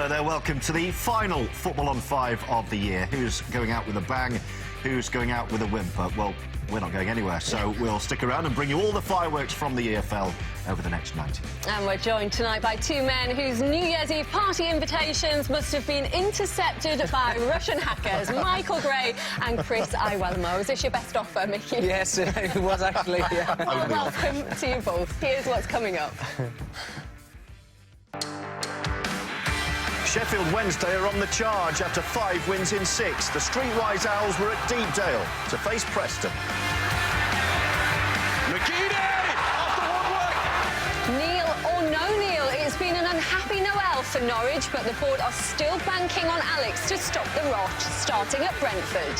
Hello there, welcome to the final Football on 5 of the year. Who's going out with a bang? Who's going out with a whimper? Well, we're not going anywhere, so we'll stick around and bring you all the fireworks from the EFL over the next 90. And we're joined tonight by two men whose New Year's Eve party invitations must have been intercepted by Russian hackers, Michael Gray and Chris Iwelumo. Is this your best offer, Mickey? Yes, it was actually, yeah. Welcome to you both. Here's what's coming up. Sheffield Wednesday are on the charge after 5 wins in 6. The Streetwise Owls were at Deepdale to face Preston. McGeady off the woodwork. Neil or no Neil, it's been an unhappy Noel for Norwich, but the board are still banking on Alex to stop the rot, starting at Brentford.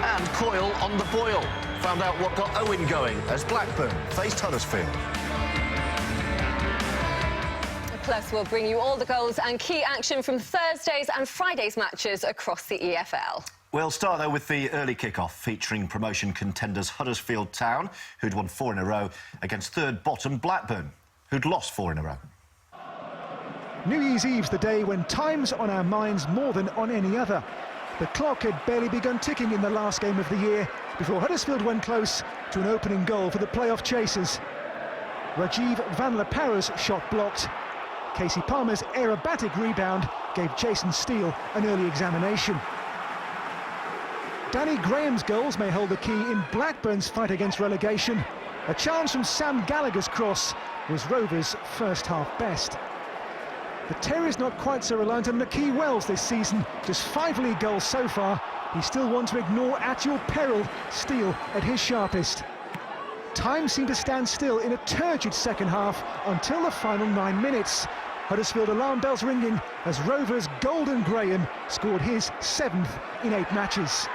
And Coyle on the boil. Found out what got Owen going as Blackburn faced Huddersfield. Plus, we'll bring you all the goals and key action from Thursday's and Friday's matches across the EFL. We'll start, though, with the early kick-off featuring promotion contenders Huddersfield Town, who'd won 4 in a row, against third-bottom Blackburn, who'd lost 4 in a row. New Year's Eve's the day when time's on our minds more than on any other. The clock had barely begun ticking in the last game of the year before Huddersfield went close to an opening goal for the playoff chasers. Rajiv Van La Parra's shot blocked. Casey Palmer's aerobatic rebound gave Jason Steele an early examination. Danny Graham's goals may hold the key in Blackburn's fight against relegation. A challenge from Sam Gallagher's cross was Rovers' first half best. The Terriers not quite so reliant on Nakhi Wells this season, just 5 league goals so far. He's still one to ignore at your peril, Steele at his sharpest. Time seemed to stand still in a turgid second half until the final 9 minutes. Huddersfield alarm bells ringing as Rovers' Golden Graham scored his 7th in 8 matches.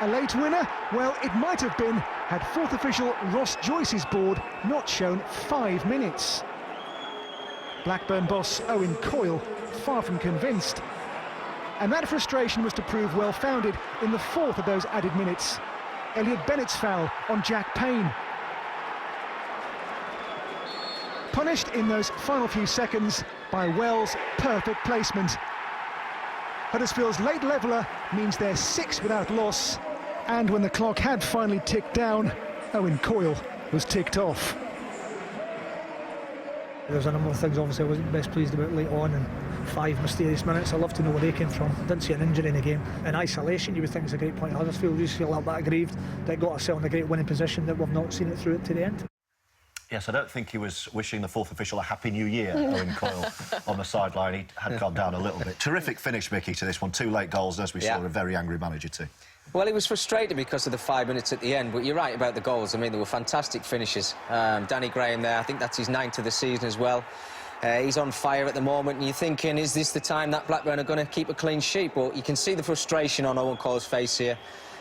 A late winner? Well, it might have been had 4th official Ross Joyce's board not shown 5 minutes. Blackburn boss Owen Coyle far from convinced. And that frustration was to prove well-founded in the 4th of those added minutes. Elliot Bennett's foul on Jack Payne. Punished in those final few seconds by Wells' perfect placement. Huddersfield's late leveller means they're 6 without loss, and when the clock had finally ticked down, Owen Coyle was ticked off. There's a number of things obviously I wasn't best pleased about late on, and 5 mysterious minutes. I'd love to know where they came from. Didn't see an injury in the game. In isolation, you would think it's a great point. Huddersfield just feel a little bit aggrieved. They got ourselves in a great winning position that we've not seen it through it to the end. Yes, I don't think he was wishing the 4th official a happy new year, Owen Coyle, on the sideline. He had gone down a little bit. Terrific finish, Mickey, to this one. 2 late goals, as we saw, a very angry manager too. Well, he was frustrated because of the 5 minutes at the end, but you're right about the goals. I mean, they were fantastic finishes. Danny Graham there, I think that's his 9th of the season as well. He's on fire at the moment, and you're thinking, is this the time that Blackburn are going to keep a clean sheet? But you can see the frustration on Owen Coyle's face here.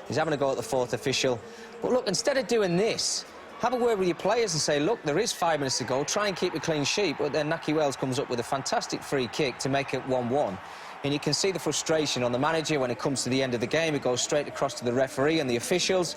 He's having a go at the 4th official. But look, instead of doing this, have a word with your players and say, look, there is 5 minutes to go, try and keep a clean sheet. But then Nakhi Wells comes up with a fantastic free kick to make it 1-1. And you can see the frustration on the manager when it comes to the end of the game. It goes straight across to the referee and the officials.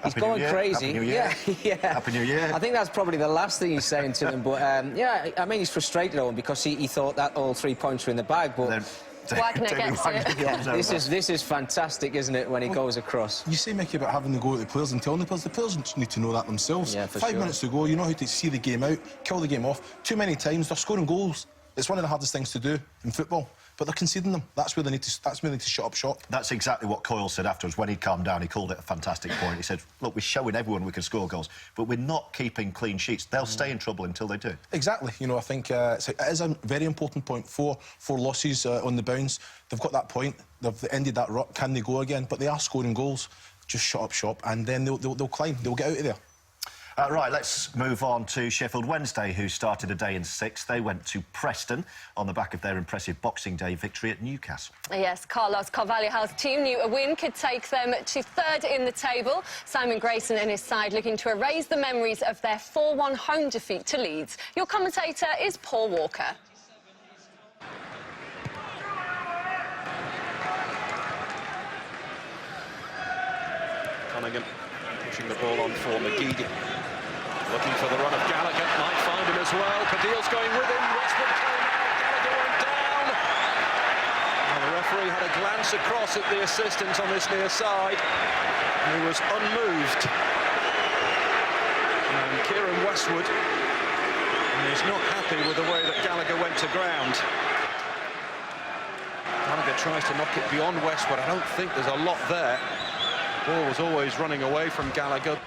He's going crazy. Happy New Year. Yeah. Happy New Year. I think that's probably the last thing he's saying to them. But, yeah, I mean, he's frustrated, Owen, because he thought that all 3 points were in the bag. But Wagner gets it. yeah, this is fantastic, isn't it, when he goes across? You say, Mickey, about having to go at the players and telling the players just need to know that themselves. Yeah, for 5 sure. minutes to go, you know how to see the game out, kill the game off. Too many times they're scoring goals. It's one of the hardest things to do in football, but they're conceding them. That's where they need to shut up shop. That's exactly what Coyle said afterwards. When he calmed down, he called it a fantastic point. He said, look, we're showing everyone we can score goals, but we're not keeping clean sheets. They'll stay in trouble until they do. Exactly. You know, I think it is a very important point. 4 losses on the bounce. They've got that point. They've ended that rut. Can they go again? But they are scoring goals. Just shut up shop, and then they'll climb. They'll get out of there. Right, let's move on to Sheffield Wednesday, who started a day in 6. They went to Preston on the back of their impressive Boxing Day victory at Newcastle. Yes, Carlos Carvalhal's team knew a win could take them to 3rd in the table. Simon Grayson and his side looking to erase the memories of their 4-1 home defeat to Leeds. Your commentator is Paul Walker. Cunningham pushing the ball on for McGeady. Looking for the run of Gallagher, might find him as well. Cadill's going with him. Westwood came out. Gallagher went down. And the referee had a glance across at the assistant on this near side. He was unmoved. And Kieran Westwood is not happy with the way that Gallagher went to ground. Gallagher tries to knock it beyond Westwood. I don't think there's a lot there. Ball was always running away from Gallagher.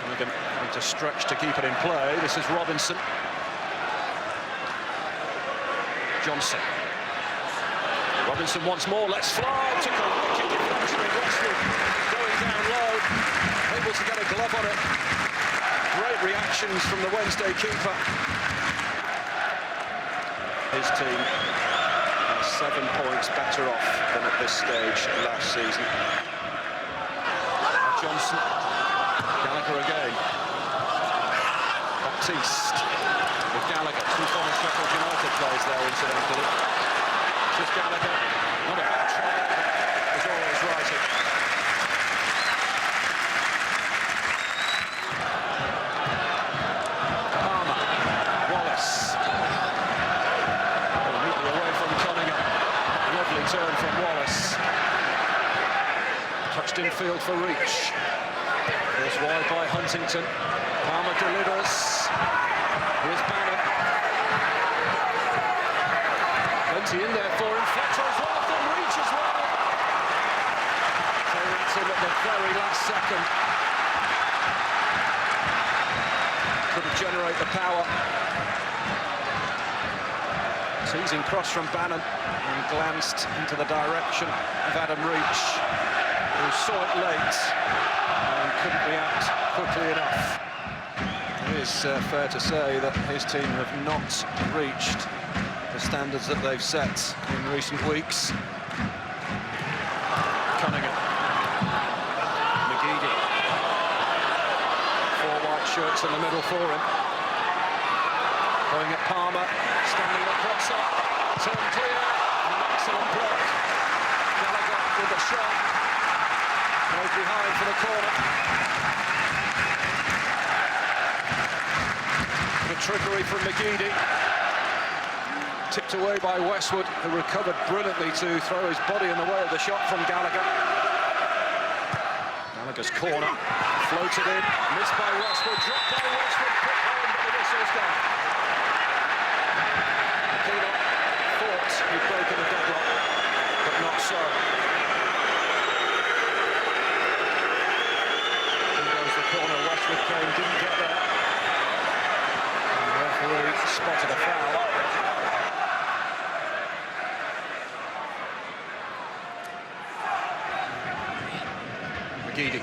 Gallagher having to stretch to keep it in play. This is Robinson. Johnson. Robinson once more, let's fly. Took a wicked deflection in Westwood. Going down low. Able to get a glove on it. Great reactions from the Wednesday keeper. His team are 7 points better off than at this stage last season. Johnson. Gallagher again. Baptiste with Gallagher. Two former Sheffield United players there, incidentally. Just Gallagher. Not a bad try, but is always rising. Palmer. Wallace. Immediately away from Cunningham. Lovely turn from Wallace. Touched in field for reach. Goes wide by Huntington. Palmer delivers. Here's Bannon. Plenty in there for him. Fletcher as well. Then reach as well. Clearance him at the very last second. Couldn't generate the power. Teasing cross from Bannon and glanced into the direction of Adam Reach, who saw it late and couldn't react quickly enough. It is fair to say that his team have not reached the standards that they've set in recent weeks. Cunningham. McGeady. 4 white shirts in the middle for him. Going at Palmer, standing across up, turn clear, and an excellent block. Gallagher with the shot. Goes behind for the corner. The trickery from McGeady. Tipped away by Westwood, who recovered brilliantly to throw his body in the way of the shot from Gallagher. Gallagher's corner, floated in, missed by Westwood, dropped by Westwood, put home, but the whistle's gone. Aquino thought he'd broken the deadlock, but not so. Here goes the corner, Westwood came, didn't get there. And the referee spotted a foul. McGeady.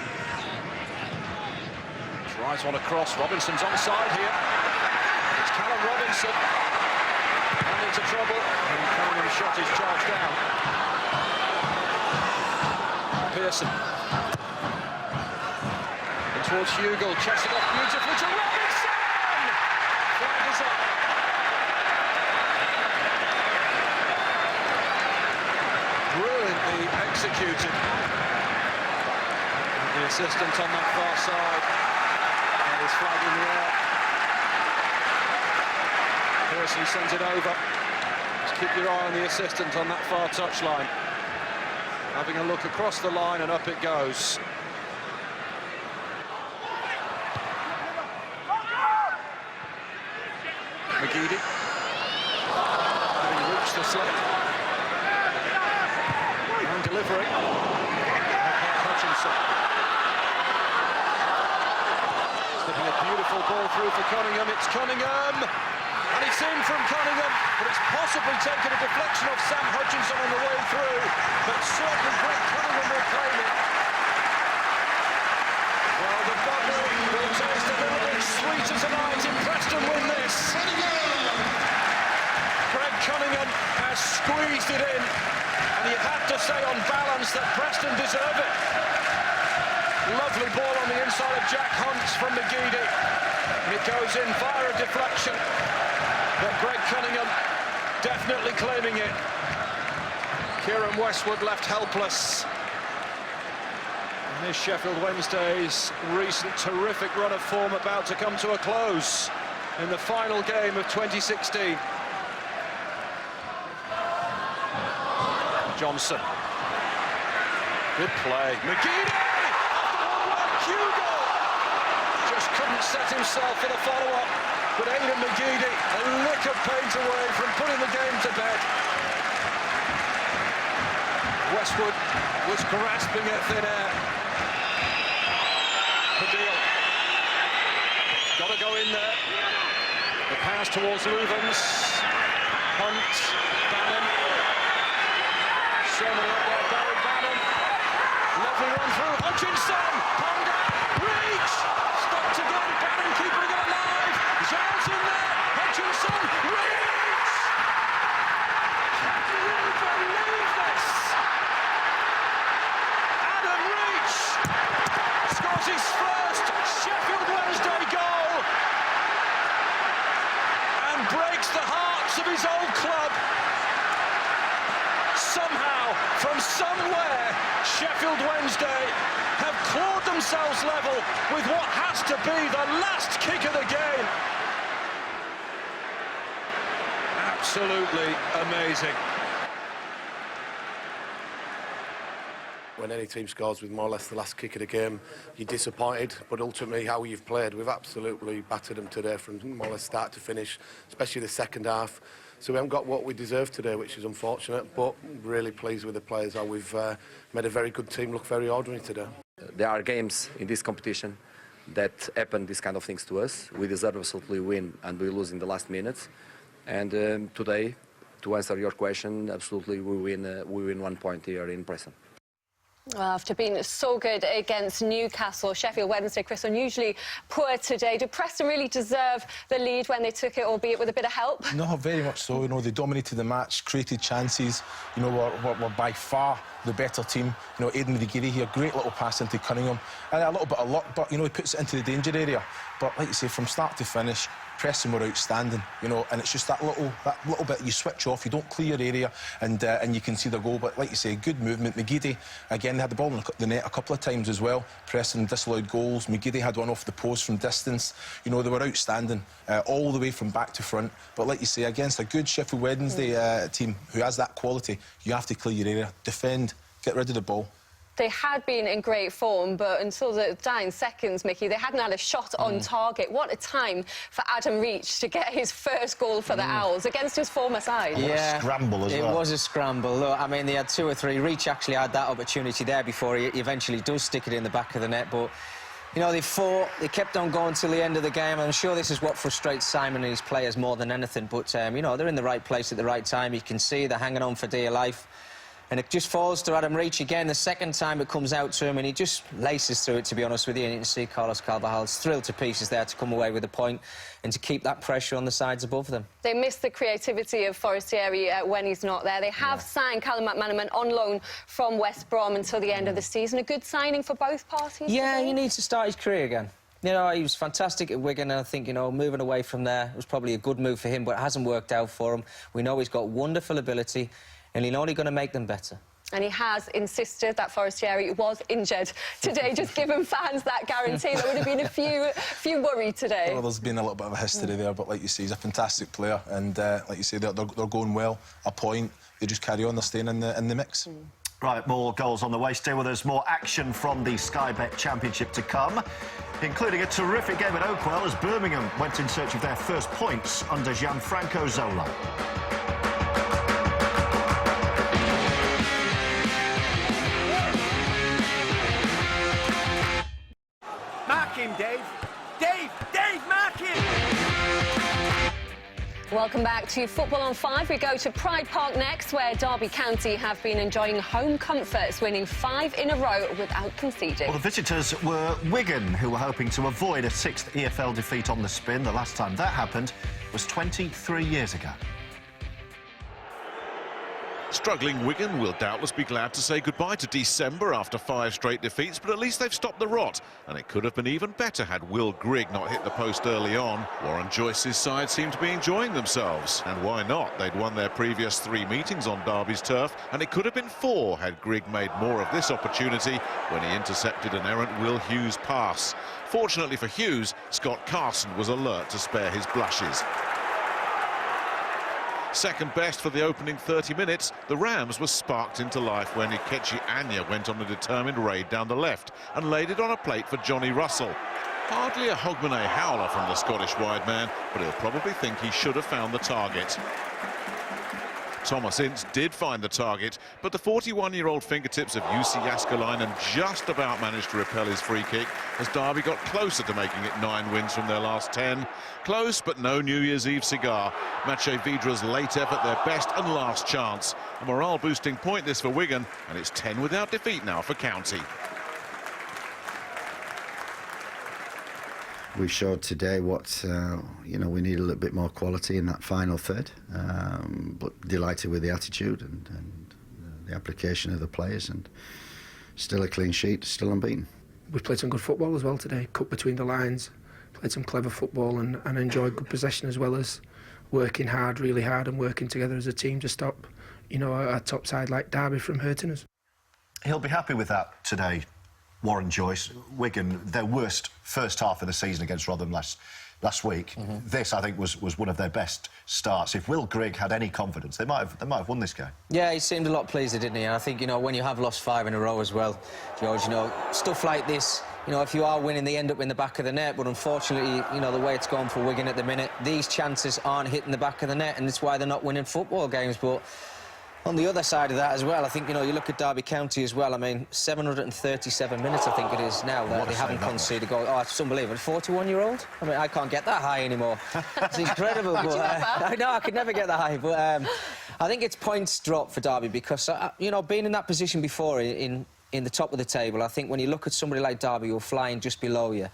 Tries one across, Robinson's onside here. It's Callum Robinson. And into trouble, and Cunningham's shot is charged down. Pearson. In towards Hugill, checks it off beautifully to Robinson! Flag is up. Brilliantly executed. The assistant on that far side, and his flag in the air. Pearson sends it over. Just keep your eye on the assistant on that far touchline. Having a look across the line, and up it goes. McGeady. Having reached the slip. And delivering. Hutchinson. Slipping a beautiful ball through for Cunningham. It's Cunningham. And it's in from Cunningham, but it's possibly taken a deflection of Sam Hutchinson on the way through. But certainly Greg Cunningham will claim it. Well, the bubble will taste a little bit sweeter tonight if Preston win this. Greg Cunningham has squeezed it in, and you have to say on balance that Preston deserve it. Lovely ball on the inside of Jack Hunt from McGeady, and it goes in via a deflection. But Greg Cunningham definitely claiming it. Kieran Westwood left helpless. And is Sheffield Wednesday's recent terrific run of form about to come to a close in the final game of 2016? Johnson. Good play. McGeady! Hugo! Just couldn't set himself for the follow-up. But Aidan McGeady, a lick of paint away from putting the game to bed. Westwood was grasping at thin air. Padil. Got to go in there. The pass towards Luvens. Hunt. Bannon. So many up there. Barry Bannon. Lovely run through. Hutchinson. Ponga. Reach. Stopped again. Bannon keeping it alive. Giles in there. Hutchinson. Reach. Can you believe this? Adam Reach scores his first Sheffield Wednesday goal and breaks the hearts of his old club. Somehow, from somewhere, Sheffield Wednesday have clawed themselves level with what has to be the last kick of the game. Absolutely amazing. When any team scores with more or less the last kick of the game, you're disappointed, but ultimately how you've played, we've absolutely battered them today from more or less start to finish, especially the second half. So we haven't got what we deserve today, which is unfortunate, but really pleased with the players, how we've made a very good team look very ordinary today. There are games in this competition that happen these kind of things to us. We deserve absolutely win and we lose in the last minutes. And today, to answer your question, absolutely we win 1 point here in Preston. Well, after being so good against Newcastle, Sheffield Wednesday, Chris, unusually poor today. Did Preston really deserve the lead when they took it, albeit with a bit of help? No, very much so. You know, they dominated the match, created chances. You know, were by far the better team. You know, Aidan McGeady here, great little pass into Cunningham. And a little bit of luck, but, you know, he puts it into the danger area. But, like you say, from start to finish, Preston were outstanding, you know, and it's just that little bit you switch off, you don't clear area, and you can see the goal. But like you say, good movement. McGeady again had the ball in the net a couple of times as well. Preston disallowed goals. McGeady had one off the post from distance. You know, they were outstanding all the way from back to front. But like you say, against a good Sheffield Wednesday team who has that quality, you have to clear your area, defend, get rid of the ball. They had been in great form, but until the dying seconds, Mickey, they hadn't had a shot on target. What a time for Adam Reach to get his first goal for the Owls against his former side. Yeah, a scramble as well. It was a scramble. Look, I mean, they had 2 or 3. Reach actually had that opportunity there before he eventually does stick it in the back of the net. But, you know, they fought, they kept on going till the end of the game. I'm sure this is what frustrates Simon and his players more than anything. But, you know, they're in the right place at the right time. You can see they're hanging on for dear life. And it just falls to Adam Reach again. The second time it comes out to him, and he just laces through it, to be honest with you. And you can see Carlos Carvajal's thrilled to pieces there to come away with a point and to keep that pressure on the sides above them. They miss the creativity of Forestieri when he's not there. They have signed Callum McManaman on loan from West Brom until the end of the season. A good signing for both parties? Yeah, he needs to start his career again. You know, he was fantastic at Wigan, and I think, you know, moving away from there was probably a good move for him, but it hasn't worked out for him. We know he's got wonderful ability, and he's only going to make them better. And he has insisted that Forestieri was injured today, just giving fans that guarantee. There would have been a few worried today. Well, there's been a little bit of a history there, but like you say, he's a fantastic player, and like you say, they're going well. A point, they just carry on, they're staying in the mix. Right, more goals on the way. Stay with us. More action from the Sky Bet Championship to come, including a terrific game at Oakwell as Birmingham went in search of their first points under Gianfranco Zola. Mark him, Dave. Dave, mark him! Welcome back to Football on 5. We go to Pride Park next, where Derby County have been enjoying home comforts, winning 5 in a row without conceding. Well, the visitors were Wigan, who were hoping to avoid a 6th EFL defeat on the spin. The last time that happened was 23 years ago. Struggling Wigan will doubtless be glad to say goodbye to December after 5 straight defeats, but at least they've stopped the rot, and it could have been even better had Will Grigg not hit the post early on. Warren Joyce's side seemed to be enjoying themselves, and why not? They'd won their previous 3 meetings on Derby's turf, and it could have been 4 had Grigg made more of this opportunity when he intercepted an errant Will Hughes pass. Fortunately for Hughes, Scott Carson was alert to spare his blushes. Second best for the opening 30 minutes, the Rams were sparked into life when Ikechi Anya went on a determined raid down the left and laid it on a plate for Johnny Russell. Hardly a Hogmanay howler from the Scottish wide man, but he'll probably think he should have found the target. Thomas Ince did find the target, but the 41-year-old fingertips of Jussi Jääskeläinen just about managed to repel his free kick as Derby got closer to making it 9 wins from their last 10. Close, but no New Year's Eve cigar. Maciej Vidra's late effort their best and last chance. A morale-boosting point this for Wigan, and it's 10 without defeat now for County. We showed today what, we need a little bit more quality in that final third, but delighted with the attitude and the application of the players, and still a clean sheet, still unbeaten. We played some good football as well today, cut between the lines, played some clever football and enjoyed good possession, as well as working hard, really hard, and working together as a team to stop, a top side like Derby from hurting us. He'll be happy with that today. Warren Joyce, Wigan, their worst first half of the season against Rotherham last week. This, I think, was one of their best starts. If Will Grigg had any confidence, they might have won this game. Yeah, he seemed a lot pleased, didn't he? And I think, when you have lost 5 in a row as well, George, stuff like this, if you are winning, they end up in the back of the net. But unfortunately, the way it's gone for Wigan at the minute, these chances aren't hitting the back of the net, and it's why they're not winning football games. But on the other side of that as well, I think, you look at Derby County as well. I mean, 737 minutes, I think it is now, that they haven't conceded a goal. Oh, it's unbelievable. 41-year-old? I mean, I can't get that high anymore. It's incredible. But, I know, I could never get that high. But I think it's points drop for Derby because, being in that position before in the top of the table, I think when you look at somebody like Derby who are flying just below you,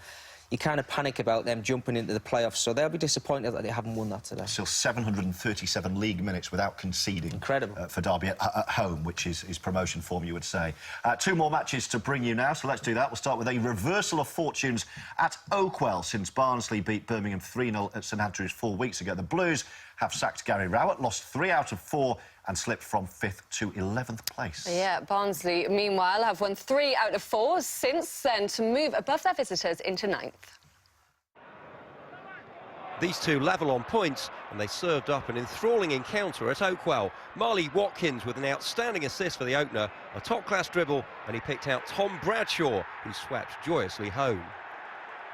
you kind of panic about them jumping into the playoffs, so they'll be disappointed that they haven't won that today. Still 737 league minutes without conceding. Incredible. For Derby at home, which is promotion form, you would say. 2 more matches to bring you now, so let's do that. We'll start with a reversal of fortunes at Oakwell since Barnsley beat Birmingham 3-0 at St Andrews 4 weeks ago. The Blues have sacked Gary Rowett, lost 3 out of 4 and slipped from 5th to 11th place. Yeah, Barnsley, meanwhile, have won 3 out of 4 since then to move above their visitors into 9th. These two level on points, and they served up an enthralling encounter at Oakwell. Marley Watkins with an outstanding assist for the opener, a top-class dribble, and he picked out Tom Bradshaw, who swept joyously home.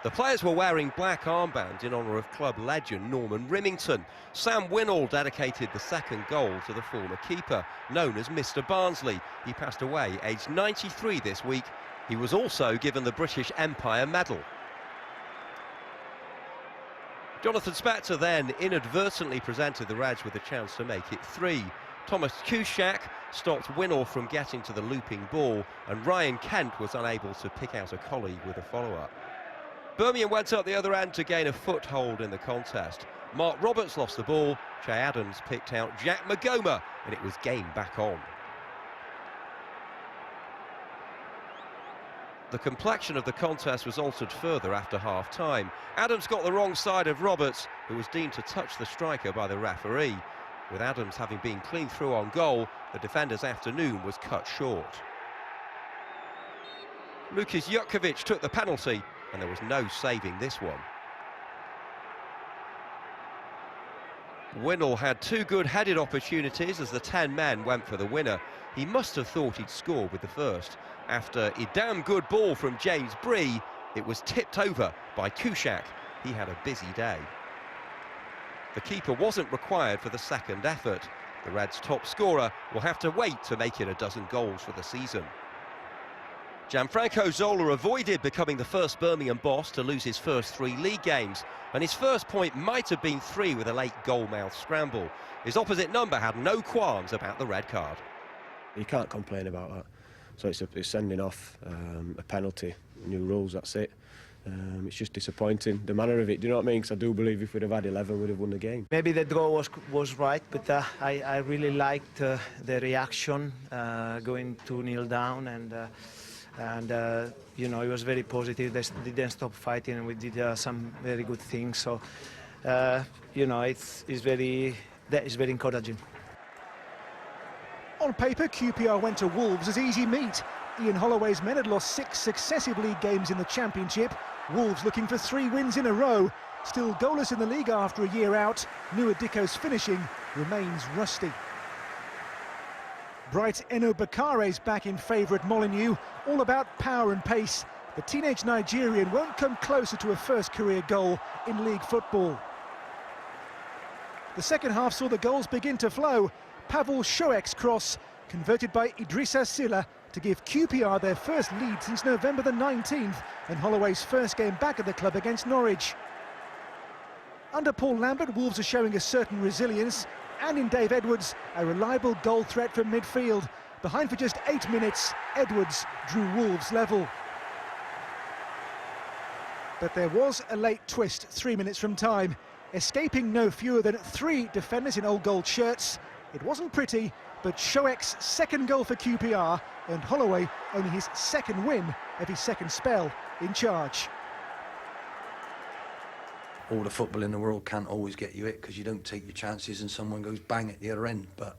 The players were wearing black armbands in honour of club legend Norman Rimington. Sam Winnall dedicated the second goal to the former keeper, known as Mr Barnsley. He passed away aged 93 this week. He was also given the British Empire Medal. Jonathan Spector then inadvertently presented the Reds with a chance to make it 3. Thomas Kuszczak stopped Winnall from getting to the looping ball, and Ryan Kent was unable to pick out a colleague with a follow-up. Birmingham went up the other end to gain a foothold in the contest. Mark Roberts lost the ball, Che Adams picked out Jack Magoma, and it was game back on. The complexion of the contest was altered further after half-time. Adams got the wrong side of Roberts, who was deemed to touch the striker by the referee. With Adams having been clean through on goal, the defender's afternoon was cut short. Lukas Jutkiewicz took the penalty, and there was no saving this one. Winnall had 2 good headed opportunities as the 10 men went for the winner. He must have thought he'd scored with the first. After a damn good ball from James Bree, it was tipped over by Kuszczak. He had a busy day. The keeper wasn't required for the second effort. The Reds' top scorer will have to wait to make it a dozen goals for the season. Gianfranco Zola avoided becoming the first Birmingham boss to lose his first 3 league games, and his first point might have been 3 with a late goal-mouth scramble. His opposite number had no qualms about the red card. You can't complain about that. So it's sending off, a penalty, new rules, that's it. It's just disappointing, the manner of it, do you know what I mean? Because I do believe if we'd have had 11, we'd have won the game. Maybe the draw was right, but I really liked the reaction going 2-0 down, and you know, it was very positive. They didn't stop fighting, and we did some very good things. So you know, that is very encouraging. On paper, QPR went to Wolves as easy meat. Ian Holloway's men had lost 6 successive league games in the Championship. Wolves looking for 3 wins in a row. Still goalless in the league after a year out, Nua Dikko's finishing remains rusty. Bright Eno Bakare's back in favour at Molineux, all about power and pace. The teenage Nigerian won't come closer to a first career goal in league football. The second half saw the goals begin to flow. Pavel Shoek's cross, converted by Idrissa Silla, to give QPR their first lead since November the 19th and Holloway's first game back at the club against Norwich. Under Paul Lambert, Wolves are showing a certain resilience, and in Dave Edwards, a reliable goal threat from midfield. Behind for just 8 minutes, Edwards drew Wolves level. But there was a late twist 3 minutes from time. Escaping no fewer than 3 defenders in old gold shirts. It wasn't pretty, but Shoek's second goal for QPR earned Holloway only his second win of his second spell in charge. All the football in the world can't always get you it because you don't take your chances and someone goes bang at the other end. But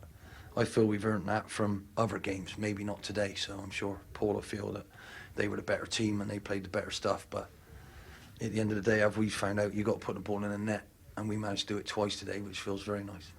I feel we've earned that from other games, maybe not today. So I'm sure Paul will feel that they were the better team and they played the better stuff. But at the end of the day, have we found out you've got to put the ball in the net? And we managed to do it twice today, which feels very nice.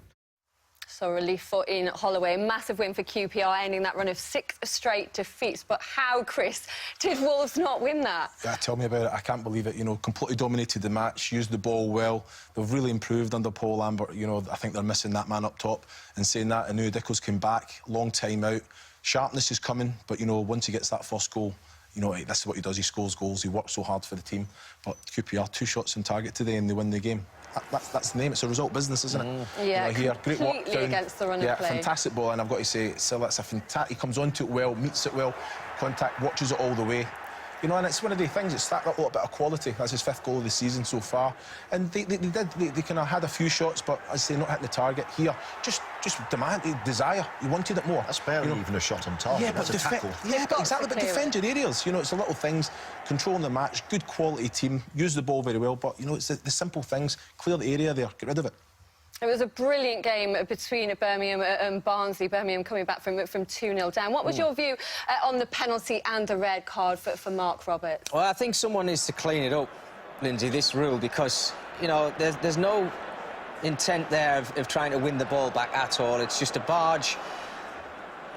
So relief for Ian Holloway, a massive win for QPR, ending that run of 6 straight defeats. But how, Chris, did Wolves not win that? Yeah, tell me about it. I can't believe it. You know, completely dominated the match, used the ball well. They've really improved under Paul Lambert. You know, I think they're missing that man up top. And saying that, Nua Dikko's came back, long time out. Sharpness is coming, but, you know, once he gets that first goal, you know, this is what he does. He scores goals. He works so hard for the team. But QPR, 2 shots on target today and they win the game. That's the name. It's a result business, isn't it? Yeah, you know, here, great work down. Against the run of play. Fantastic ball, and I've got to say, Silla's a fantastic. He comes onto it well, meets it well, contact, watches it all the way. You know, and it's one of the things. It's that little bit of quality. That's his 5th goal of the season so far. And they kind of had a few shots, but as I say, not hitting the target. Here, just demand, desire. He wanted it more. That's barely even a shot on target. Yeah, that's a tackle. Yeah, exactly. But defend your areas. You know, it's the little things. Controlling the match, good quality team, use the ball very well. But you know, it's the simple things. Clear the area there. Get rid of it. It was a brilliant game between Birmingham and Barnsley. Birmingham coming back from 2-0 down. What was your view on the penalty and the red card for Mark Roberts? Well, I think someone needs to clean it up, Lindsay, this rule, because, you know, there's no intent there of trying to win the ball back at all. It's just a barge.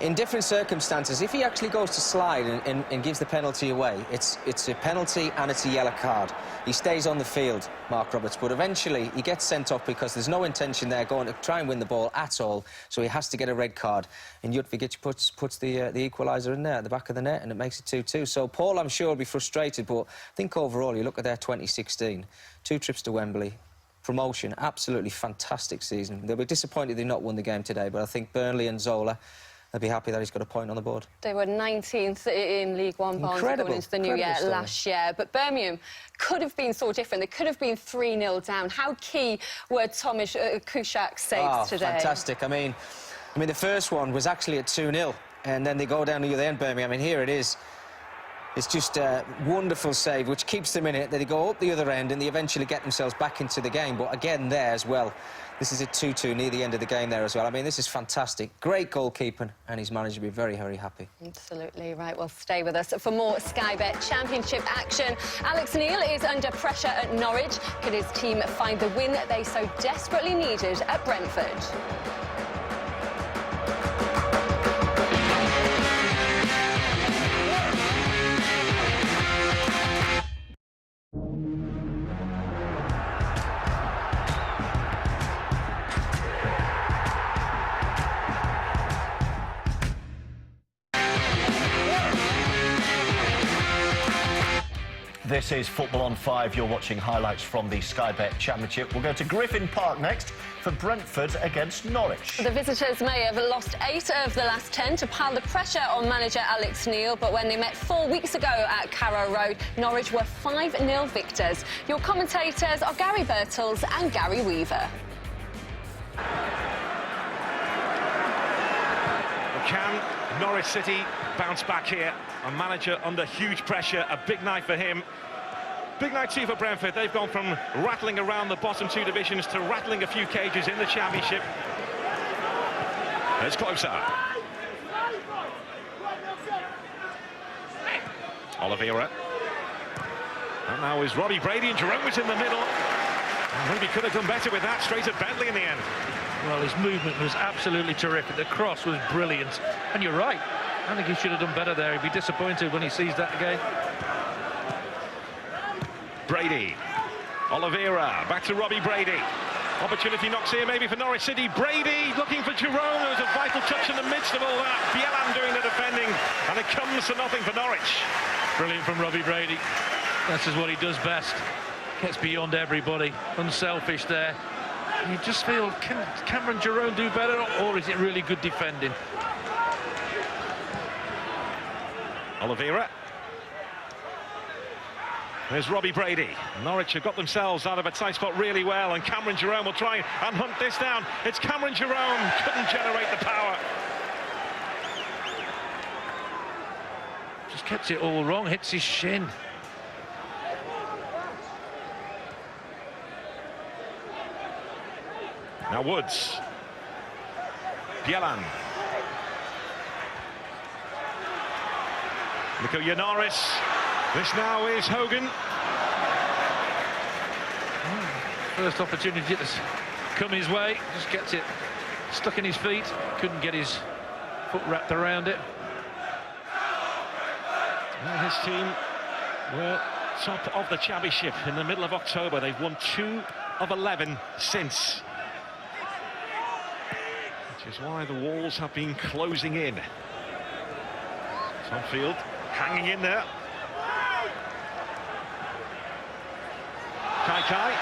In different circumstances, if he actually goes to slide and gives the penalty away, it's a penalty and it's a yellow card. He stays on the field, Mark Roberts, but eventually he gets sent off because there's no intention there going to try and win the ball at all, so he has to get a red card. And Jutvigic puts the equaliser in there at the back of the net, and it makes it 2-2. So Paul, I'm sure, will be frustrated, but I think overall, you look at their 2016, 2 trips to Wembley, promotion, absolutely fantastic season. They'll be disappointed they've not won the game today, but I think Burnley and Zola, they'll be happy that he's got a point on the board. They were 19th in League One, Barnsley, going into the new year last year. But Birmingham could have been so different. They could have been 3-0 down. How key were Tomasz Kuszczak's saves today? Fantastic. I mean, the first one was actually at 2-0, and then they go down to the other end, Birmingham. I mean, here it is. It's just a wonderful save, which keeps them in it. Then they go up the other end, and they eventually get themselves back into the game. But again, there as well, this is a 2-2 near the end of the game there as well. I mean, this is fantastic. Great goalkeeping, and his manager will be very, very happy. Absolutely. Right, well, stay with us for more Sky Bet Championship action. Alex Neil is under pressure at Norwich. Could his team find the win they so desperately needed at Brentford? This is Football on 5. You're watching highlights from the Sky Bet Championship. We'll go to Griffin Park next for Brentford against Norwich. The visitors may have lost 8 of the last 10 to pile the pressure on manager Alex Neil, but when they met 4 weeks ago at Carrow Road, Norwich were 5-0 victors. Your commentators are Gary Birtles and Gary Weaver. Can Norwich City bounce back here? A manager under huge pressure, a big night for him. Big night too for Brentford. They've gone from rattling around the bottom 2 divisions to rattling a few cages in the Championship. It's closer. Oliveira. And now is Robbie Brady, and Jerome was in the middle. And maybe could have done better with that, straight at Bentley in the end. Well, his movement was absolutely terrific. The cross was brilliant. And you're right. I think he should have done better there. He'd be disappointed when he sees that again. Brady. Oliveira. Back to Robbie Brady. Opportunity knocks here maybe for Norwich City. Brady looking for Jerome. There was a vital touch in the midst of all that. Bielan doing the defending. And it comes to nothing for Norwich. Brilliant from Robbie Brady. This is what he does best. Gets beyond everybody. Unselfish there. You just feel, can Cameron Jerome do better, or is it really good defending? Oliveira. There's Robbie Brady. Norwich have got themselves out of a tight spot really well, and Cameron Jerome will try and hunt this down. It's Cameron Jerome, couldn't generate the power. Just gets it all wrong, hits his shin. Now Woods. Bielan. Nico Yanaris. This now is Hogan. First opportunity to come his way, just gets it stuck in his feet. Couldn't get his foot wrapped around it. Well, his team were top of the Championship in the middle of October. They've won 2 of 11 since. Which is why the walls have been closing in. Tom Field hanging in there. Kai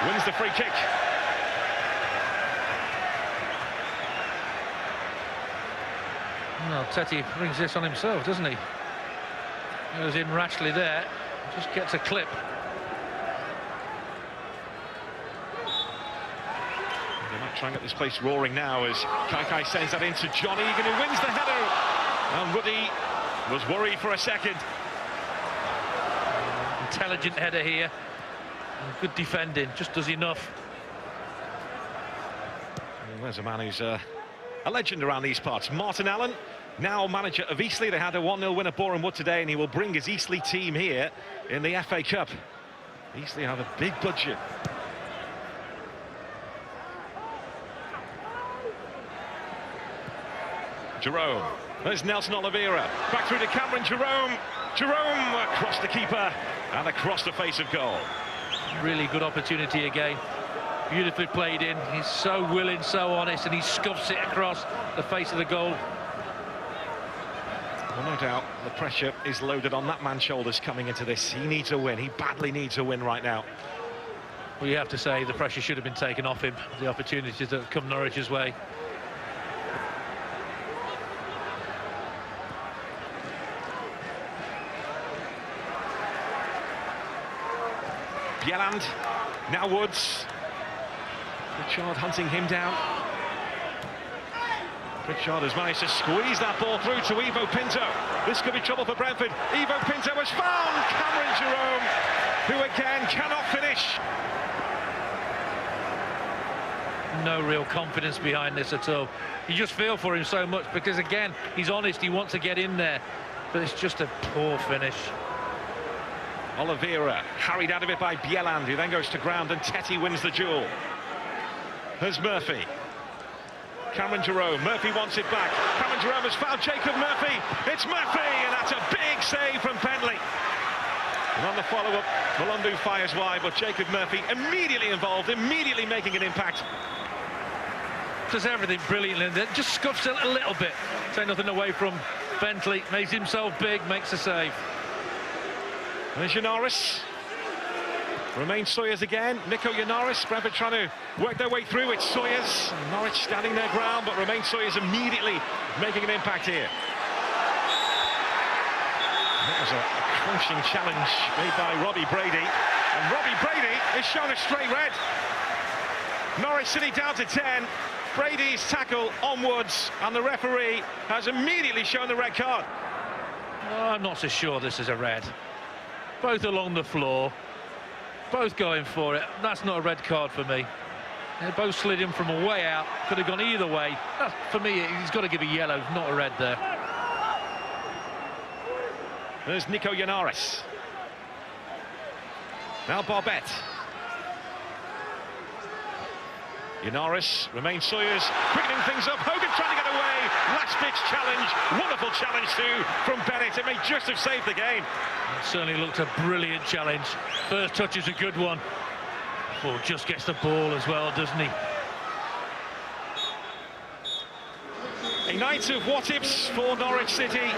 wins the free kick. Well, Teti brings this on himself, doesn't he? Goes in rashly there, just gets a clip. They might try and get this place roaring now as Kai sends that into John Egan, who wins the header. And Woody was worried for a second. Intelligent header here. Good defending, just does enough. Well, there's a man who's a legend around these parts. Martin Allen, now manager of Eastleigh. They had a 1-0 win at Boreham Wood today, and he will bring his Eastleigh team here in the FA Cup. Eastleigh have a big budget. Jerome. There's Nelson Oliveira. Back through to Cameron Jerome. Jerome across the keeper and across the face of goal. Really good opportunity again. Beautifully played in. He's so willing, so honest, and he scuffs it across the face of the goal. Well, no doubt the pressure is loaded on that man's shoulders coming into this. He needs a win. He badly needs a win right now. Well, you have to say the pressure should have been taken off him. The opportunities that come Norwich's way. Bieland, now Woods. Pritchard hunting him down. Pritchard has managed to squeeze that ball through to Ivo Pinto. This could be trouble for Brentford. Ivo Pinto has found Cameron Jerome, who again cannot finish. No real confidence behind this at all. You just feel for him so much because, again, he's honest, he wants to get in there, but it's just a poor finish. Oliveira harried out of it by Bieland, who then goes to ground, and Teti wins the duel. There's Murphy. Cameron Jerome. Murphy wants it back. Cameron Jerome has found Jacob Murphy. It's Murphy, and that's a big save from Bentley. And on the follow-up, Malundu fires wide, but Jacob Murphy immediately involved, immediately making an impact. Does everything brilliantly, and then just scuffs it a little bit. Take nothing away from Bentley. Makes himself big, makes a save. There's Yanaris. Romain Sawyers again. Nico Yanaris. Brentford trying to work their way through. It's Sawyers. Norwich standing their ground, but Romain Sawyers immediately making an impact here. That was a crunching challenge made by Robbie Brady. And Robbie Brady is shown a straight red. Norwich City down to 10. Brady's tackle onwards, and the referee has immediately shown the red card. Oh, I'm not so sure this is a red. Both along the floor, both going for it. That's not a red card for me. They both slid in from a way out. Could have gone either way. For me, he's got to give a yellow, not a red there. There's Nico Yanaris. Now Barbette. Yanaris, Romain Sawyers, quickening things up. Hogan trying to get away. Last-ditch challenge. Wonderful challenge, too, from Bennett. It may just have saved the game. It certainly looked a brilliant challenge. First touch is a good one. Oh, just gets the ball as well, doesn't he? A night of what-ifs for Norwich City.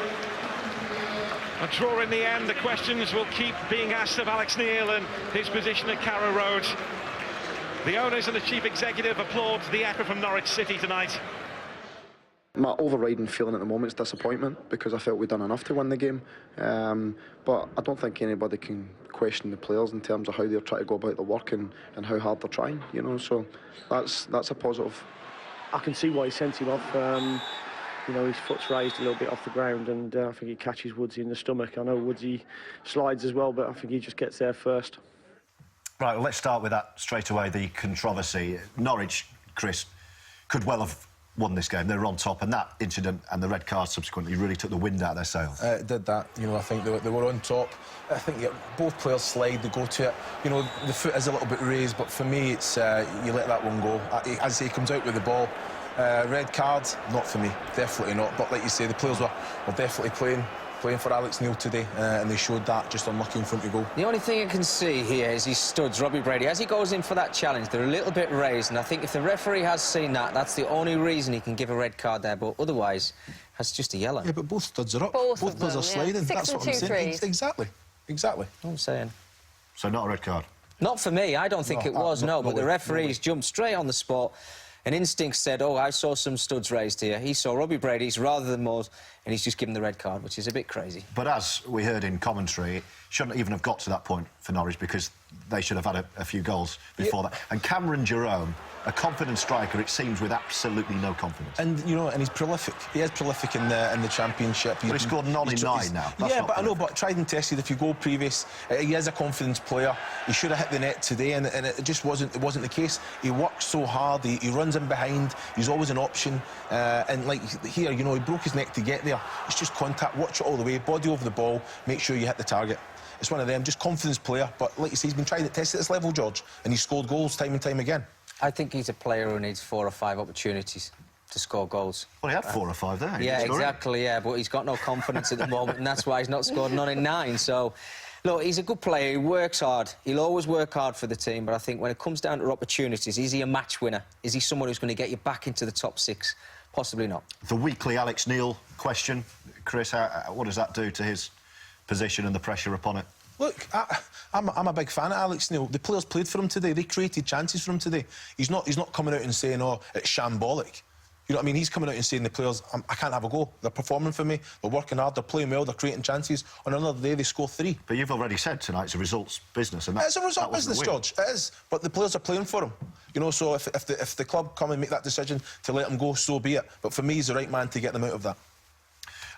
A draw in the end. The questions will keep being asked of Alex Neil and his position at Carrow Road. The owners and the chief executive applaud the effort from Norwich City tonight. My overriding feeling at the moment is disappointment, because I felt we'd done enough to win the game. But I don't think anybody can question the players in terms of how they're trying to go about the work and how hard they're trying, you know, so that's a positive. I can see why he sent him off. You know, his foot's raised a little bit off the ground, and I think he catches Woodsy in the stomach. I know Woodsy slides as well, but I think he just gets there first. Right, well, let's start with that straight away, the controversy. Norwich, Chris, could well have won this game. They were on top, and that incident and the red card subsequently really took the wind out of their sails. It did that. You know, I think they were on top. I think both players slide, they go to it. You know, the foot is a little bit raised, but for me, it's you let that one go. As I say, he comes out with the ball. Red card, not for me, definitely not. But like you say, the players were definitely playing for Alex Neil today, and they showed that, just unlucky in front of goal. The only thing I can see here is he studs Robbie Brady. As he goes in for that challenge, they're a little bit raised, and I think if the referee has seen that, that's the only reason he can give a red card there, but otherwise, that's just a yellow. Yeah, but both studs are up. Both players are sliding. Yeah. That's what I'm saying. Exactly. What I'm saying. So not a red card? Not for me. I don't think it was, no, but the referees jumped straight on the spot. An instinct said, oh, I saw some studs raised here. He saw Robbie Brady's rather than Moore's, and he's just given the red card, which is a bit crazy. But as we heard in commentary, it shouldn't even have got to that point for Norwich, because they should have had a few goals before that. And Cameron Jerome, a confident striker, it seems, with absolutely no confidence. And, you know, and he's prolific. He is prolific in the Championship. But he's scored 9 in 9 now. Yeah, but I know, but tried and tested. If you go previous, he is a confidence player. He should have hit the net today, and it just wasn't the case. He works so hard, he runs in behind, he's always an option. And like here, you know, he broke his neck to get there. It's just contact, watch it all the way, body over the ball, make sure you hit the target. It's one of them, just confidence player. But like you say, he's been trying to test at this level, George, and he's scored goals time and time again. I think he's a player who needs 4 or 5 opportunities to score goals. Well, he had 4 or 5 there. Yeah, exactly, yeah, but he's got no confidence at the moment, and that's why he's not scored 9 in 9. So, look, he's a good player, he works hard. He'll always work hard for the team, but I think when it comes down to opportunities, is he a match winner? Is he someone who's going to get you back into the top 6? Possibly not. The weekly Alex Neil question, Chris, what does that do to his position and the pressure upon it? Look, I'm a big fan of Alex Neil. The players played for him today. They created chances for him today. He's not coming out and saying, oh, it's shambolic. You know what I mean? He's coming out and saying the players, I can't have a go. They're performing for me. They're working hard. They're playing well. They're creating chances. On another day, they score 3. But you've already said tonight it's a results business. And it's a result business, George. It is. But the players are playing for him. You know, so if the club come and make that decision to let him go, so be it. But for me, he's the right man to get them out of that.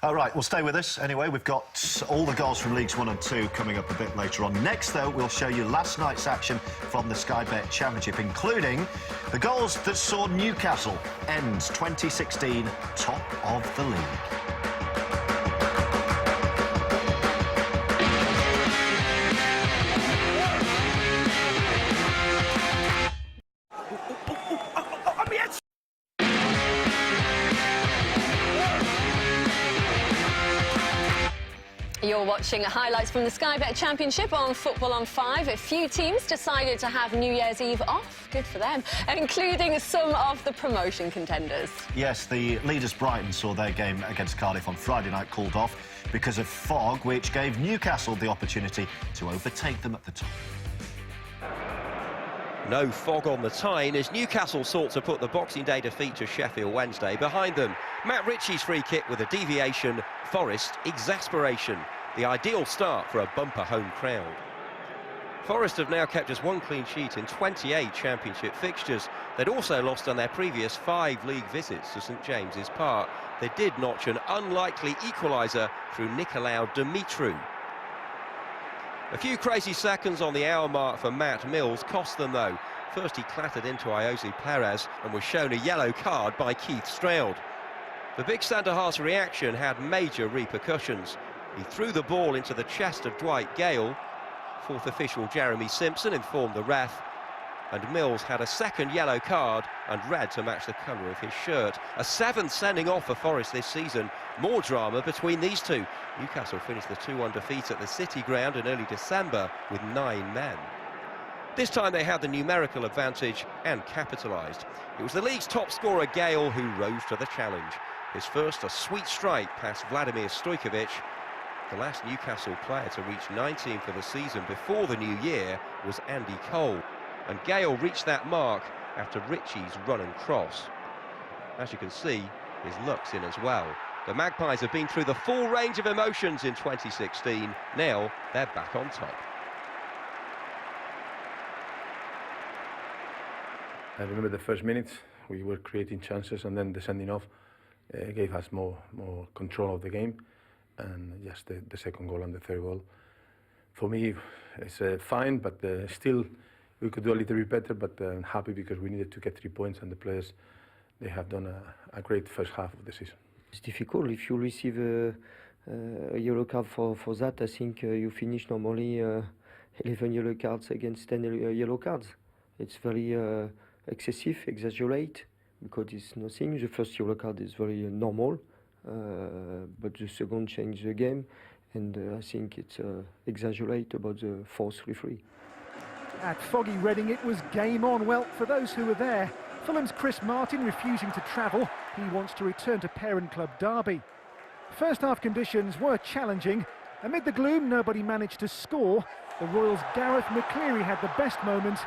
All right, well, stay with us. Anyway, we've got all the goals from Leagues 1 and 2 coming up a bit later on. Next, though, we'll show you last night's action from the Sky Bet Championship, including the goals that saw Newcastle end 2016 top of the league. You're watching highlights from the Sky Bet Championship on Football on 5. A few teams decided to have New Year's Eve off. Good for them. Including some of the promotion contenders. Yes, the leaders Brighton saw their game against Cardiff on Friday night called off because of fog, which gave Newcastle the opportunity to overtake them at the top. No fog on the Tyne as Newcastle sought to put the Boxing Day defeat to Sheffield Wednesday behind them. Matt Ritchie's free kick with a deviation, Forest exasperation. The ideal start for a bumper home crowd. Forest have now kept just one clean sheet in 28 Championship fixtures. They'd also lost on their previous 5 league visits to St James's Park. They did notch an unlikely equaliser through Nicolaou Dumitru. A few crazy seconds on the hour mark for Matt Mills cost them though. First he clattered into Iosi Perez and was shown a yellow card by Keith Stroud. The big centre-half's reaction had major repercussions. He threw the ball into the chest of Dwight Gale. Fourth official Jeremy Simpson informed the ref, and Mills had a second yellow card and red to match the colour of his shirt. A 7th sending off for Forest this season. More drama between these two. Newcastle finished the 2-1 defeat at the City Ground in early December with 9 men. This time they had the numerical advantage and capitalised. It was the league's top scorer Gale who rose to the challenge. His first a sweet strike past Vladimir Stojkovic. The last Newcastle player to reach 19 for the season before the new year was Andy Cole. And Gale reached that mark after Ritchie's run and cross. As you can see, his luck's in as well. The Magpies have been through the full range of emotions in 2016. Now they're back on top. I remember the first minutes, we were creating chances, and then the sending off gave us more control of the game. And just the second goal and the third goal, for me, it's fine, but still we could do a little bit better, but I'm happy because we needed to get 3 points, and the players, they have done a great first half of the season. It's difficult. If you receive a yellow card for that, I think you finish normally 11 yellow cards against 10 yellow cards. It's very excessive, exaggerate, because it's nothing. The first yellow card is very normal, but the second changed the game, and I think it's exaggerate about the fourth referee. At foggy Reading, it was game on. Well, for those who were there, Fulham's Chris Martin refusing to travel. He wants to return to parent club Derby. First half conditions were challenging. Amid the gloom, nobody managed to score. The Royals' Gareth McCleary had the best moment,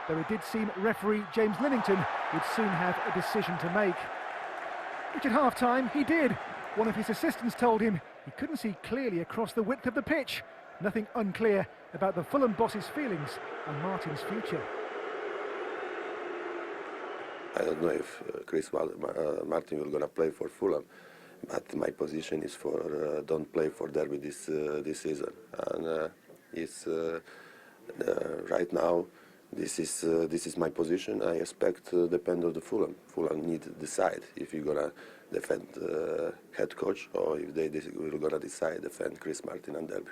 though it did seem referee James Linnington would soon have a decision to make. Which at half-time he did. One of his assistants told him he couldn't see clearly across the width of the pitch. Nothing unclear about the Fulham boss's feelings and Martin's future. I don't know if Chris Martin will gonna play for Fulham, but my position is for don't play for Derby this season. And right now, this is my position. I expect depend on the Fulham. Fulham need to decide if you're gonna defend head coach or if they will gonna decide defend Chris Martin and Derby.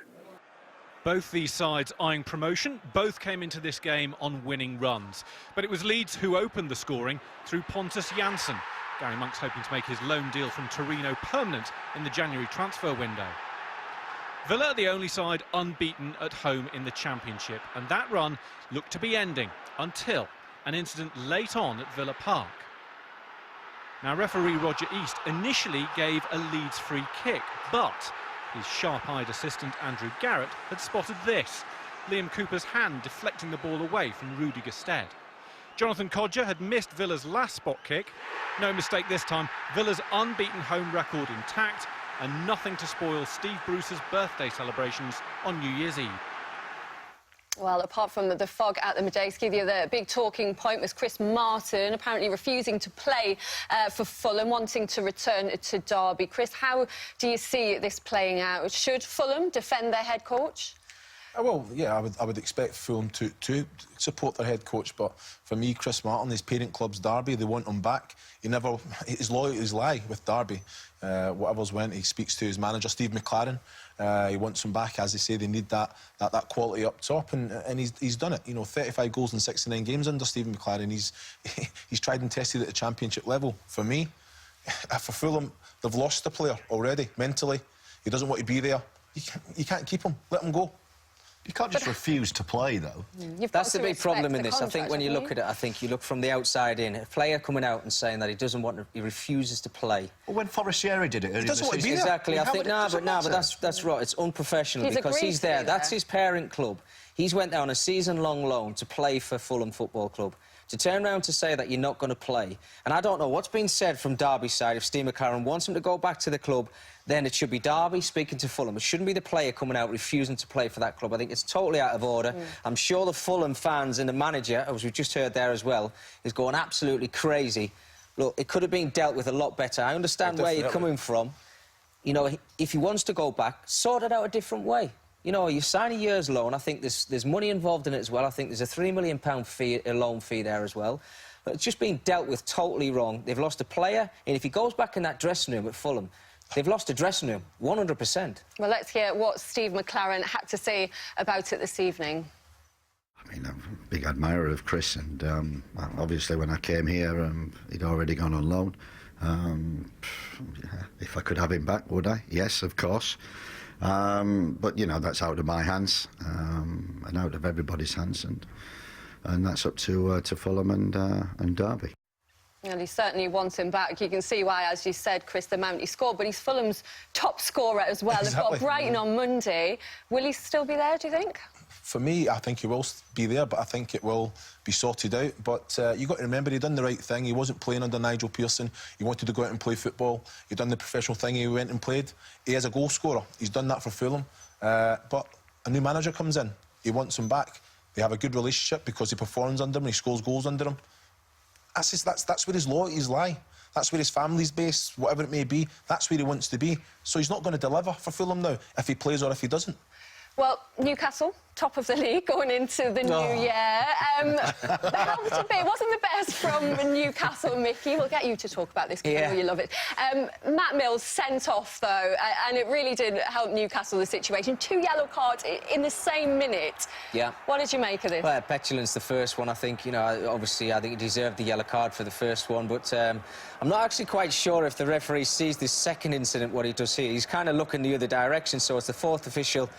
Both these sides eyeing promotion, both came into this game on winning runs. But it was Leeds who opened the scoring through Pontus Jansson. Gary Monk's hoping to make his loan deal from Torino permanent in the January transfer window. Villa, the only side unbeaten at home in the Championship, and that run looked to be ending until an incident late on at Villa Park. Now, referee Roger East initially gave a Leeds free kick, but his sharp-eyed assistant Andrew Garrett had spotted this. Liam Cooper's hand deflecting the ball away from Rudy Gestede. Jonathan Kodjia had missed Villa's last spot kick. No mistake this time, Villa's unbeaten home record intact, and nothing to spoil Steve Bruce's birthday celebrations on New Year's Eve. Well, apart from the fog at the Madejski, the other big talking point was Chris Martin apparently refusing to play for Fulham, wanting to return to Derby. Chris, how do you see this playing out? Should Fulham defend their head coach? Well, yeah, I would expect Fulham to support their head coach, but for me, Chris Martin, his parent club's Derby, they want him back. His loyalties lie with Derby. Whatever's went, he speaks to his manager, Steve McLaren. He wants him back. As they say, they need that quality up top, and he's done it. You know, 35 goals in 69 games under Stephen McLaren. He's tried and tested at the Championship level. For me, for Fulham, they've lost the player already mentally. He doesn't want to be there. You can't keep him. Let him go. You can't just refuse to play, though. That's the big problem in this. I think when you look at it, I think you look from the outside in. A player coming out and saying that he doesn't want to, he refuses to play. Well, when Forestieri did it earlier in the season. Exactly. I think, but that's right. It's unprofessional because he's there. That's his parent club. He's went down a season-long loan to play for Fulham Football Club. To turn around to say that you're not going to play. And I don't know what's been said from Derby's side. If Steve McClaren wants him to go back to the club, then it should be Derby speaking to Fulham. It shouldn't be the player coming out refusing to play for that club. I think it's totally out of order. I'm sure the Fulham fans and the manager, as we've just heard there as well, is going absolutely crazy. Look, it could have been dealt with a lot better. I understand where you're coming from. You know, if he wants to go back, sort it out a different way. You know, you sign a year's loan. I think there's money involved in it as well. I think there's a £3 million fee, a loan fee there as well. But it's just been dealt with totally wrong. They've lost a player, and if he goes back in that dressing room at Fulham, they've lost a dressing room, 100%. Well, let's hear what Steve McClaren had to say about it this evening. I mean, I'm a big admirer of Chris, and obviously when I came here, he'd already gone on loan. If I could have him back, would I? Yes, of course. But, you know, that's out of my hands and out of everybody's hands, and that's up to Fulham and Derby. Well, he certainly wants him back. You can see why, as you said, Chris, the amount he scored, but he's Fulham's top scorer as well. Exactly. They've got Brighton on Monday. Will he still be there, do you think? For me, I think he will be there, but I think it will be sorted out. But you've got to remember, he done the right thing. He wasn't playing under Nigel Pearson. He wanted to go out and play football. He done the professional thing. He went and played. He is a goal scorer. He's done that for Fulham. But a new manager comes in. He wants him back. They have a good relationship because he performs under him. He scores goals under him. That's where his loyalties lie. That's where his family's based, whatever it may be. That's where he wants to be. So he's not going to deliver for Fulham now, if he plays or if he doesn't. Well, Newcastle, top of the league, going into the new year. The help to be wasn't the best from Newcastle, Mickey. We'll get you to talk about this because I know you love it. Matt Mills sent off, though, and it really did help Newcastle, the situation. 2 yellow cards in the same minute. Yeah. What did you make of this? Well, petulance, the first one, I think. You know, obviously, I think he deserved the yellow card for the first one, but I'm not actually quite sure if the referee sees this second incident, what he does here. He's kind of looking the other direction, so it's the fourth official.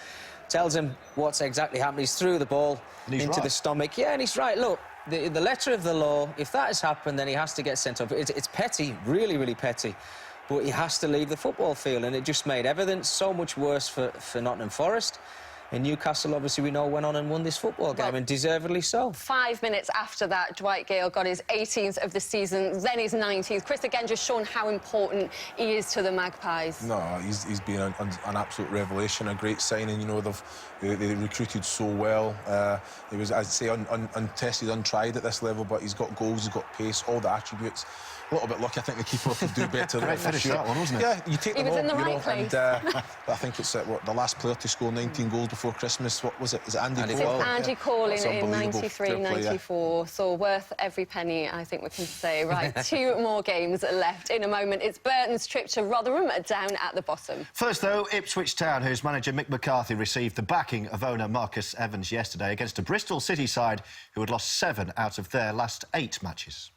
Tells him what's exactly happened. He's threw the ball into the stomach. Yeah, and he's right. Look, the letter of the law, if that has happened, then he has to get sent off. It's petty, really, really petty. But he has to leave the football field, and it just made everything so much worse for Nottingham Forest. And Newcastle, obviously, we know, went on and won this football game, and deservedly so. 5 minutes after that, Dwight Gale got his 18th of the season, then his 19th. Chris, again, just showing how important he is to the Magpies. No, he's been an absolute revelation, a great signing. You know, they recruited so well. He was, I'd say, untested, untried at this level, but he's got goals, he's got pace, all the attributes. A little bit lucky, I think the keeper could do better. Great finish that one, wasn't it? Yeah, you take them all, in the you right know, place. and I think it's the last player to score 19 goals before Christmas. What was it? Is it Andy Cole? It's Andy Cole in 93, play, 94. So worth every penny, I think we can say. Right, 2 more games left in a moment. It's Burton's trip to Rotherham, down at the bottom. First, though, Ipswich Town, whose manager Mick McCarthy received the backing of owner Marcus Evans yesterday against a Bristol City side who had lost 7 out of their last 8 matches.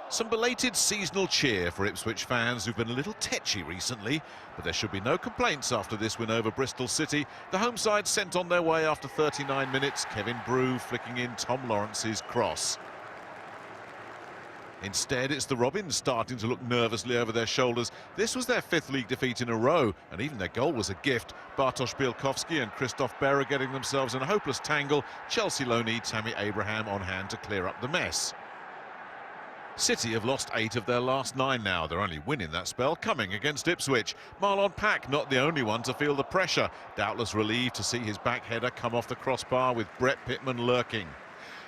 Some belated seasonal cheer for Ipswich fans who've been a little tetchy recently, but there should be no complaints after this win over Bristol City. The home side sent on their way after 39 minutes, Kevin Brew flicking in Tom Lawrence's cross. Instead, it's the Robins starting to look nervously over their shoulders. This was their 5th league defeat in a row, and even their goal was a gift. Bartosz Bielkowski and Christoph Berra getting themselves in a hopeless tangle. Chelsea loanee Tammy Abraham on hand to clear up the mess. City have lost 8 of their last 9 now. Their only win in that spell coming against Ipswich. Marlon Pack not the only one to feel the pressure. Doubtless relieved to see his back header come off the crossbar with Brett Pittman lurking.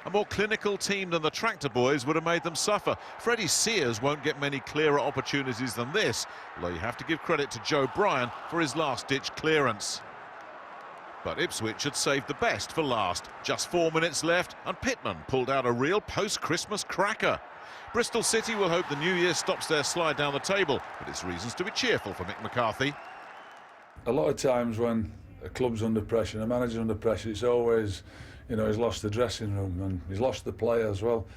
A more clinical team than the Tractor Boys would have made them suffer. Freddie Sears won't get many clearer opportunities than this, although you have to give credit to Joe Bryan for his last-ditch clearance. But Ipswich had saved the best for last. Just 4 minutes left, and Pittman pulled out a real post-Christmas cracker. Bristol City will hope the new year stops their slide down the table, but it's reasons to be cheerful for Mick McCarthy. A lot of times when a club's under pressure, a manager's under pressure, it's always, you know, he's lost the dressing room and he's lost the player as well.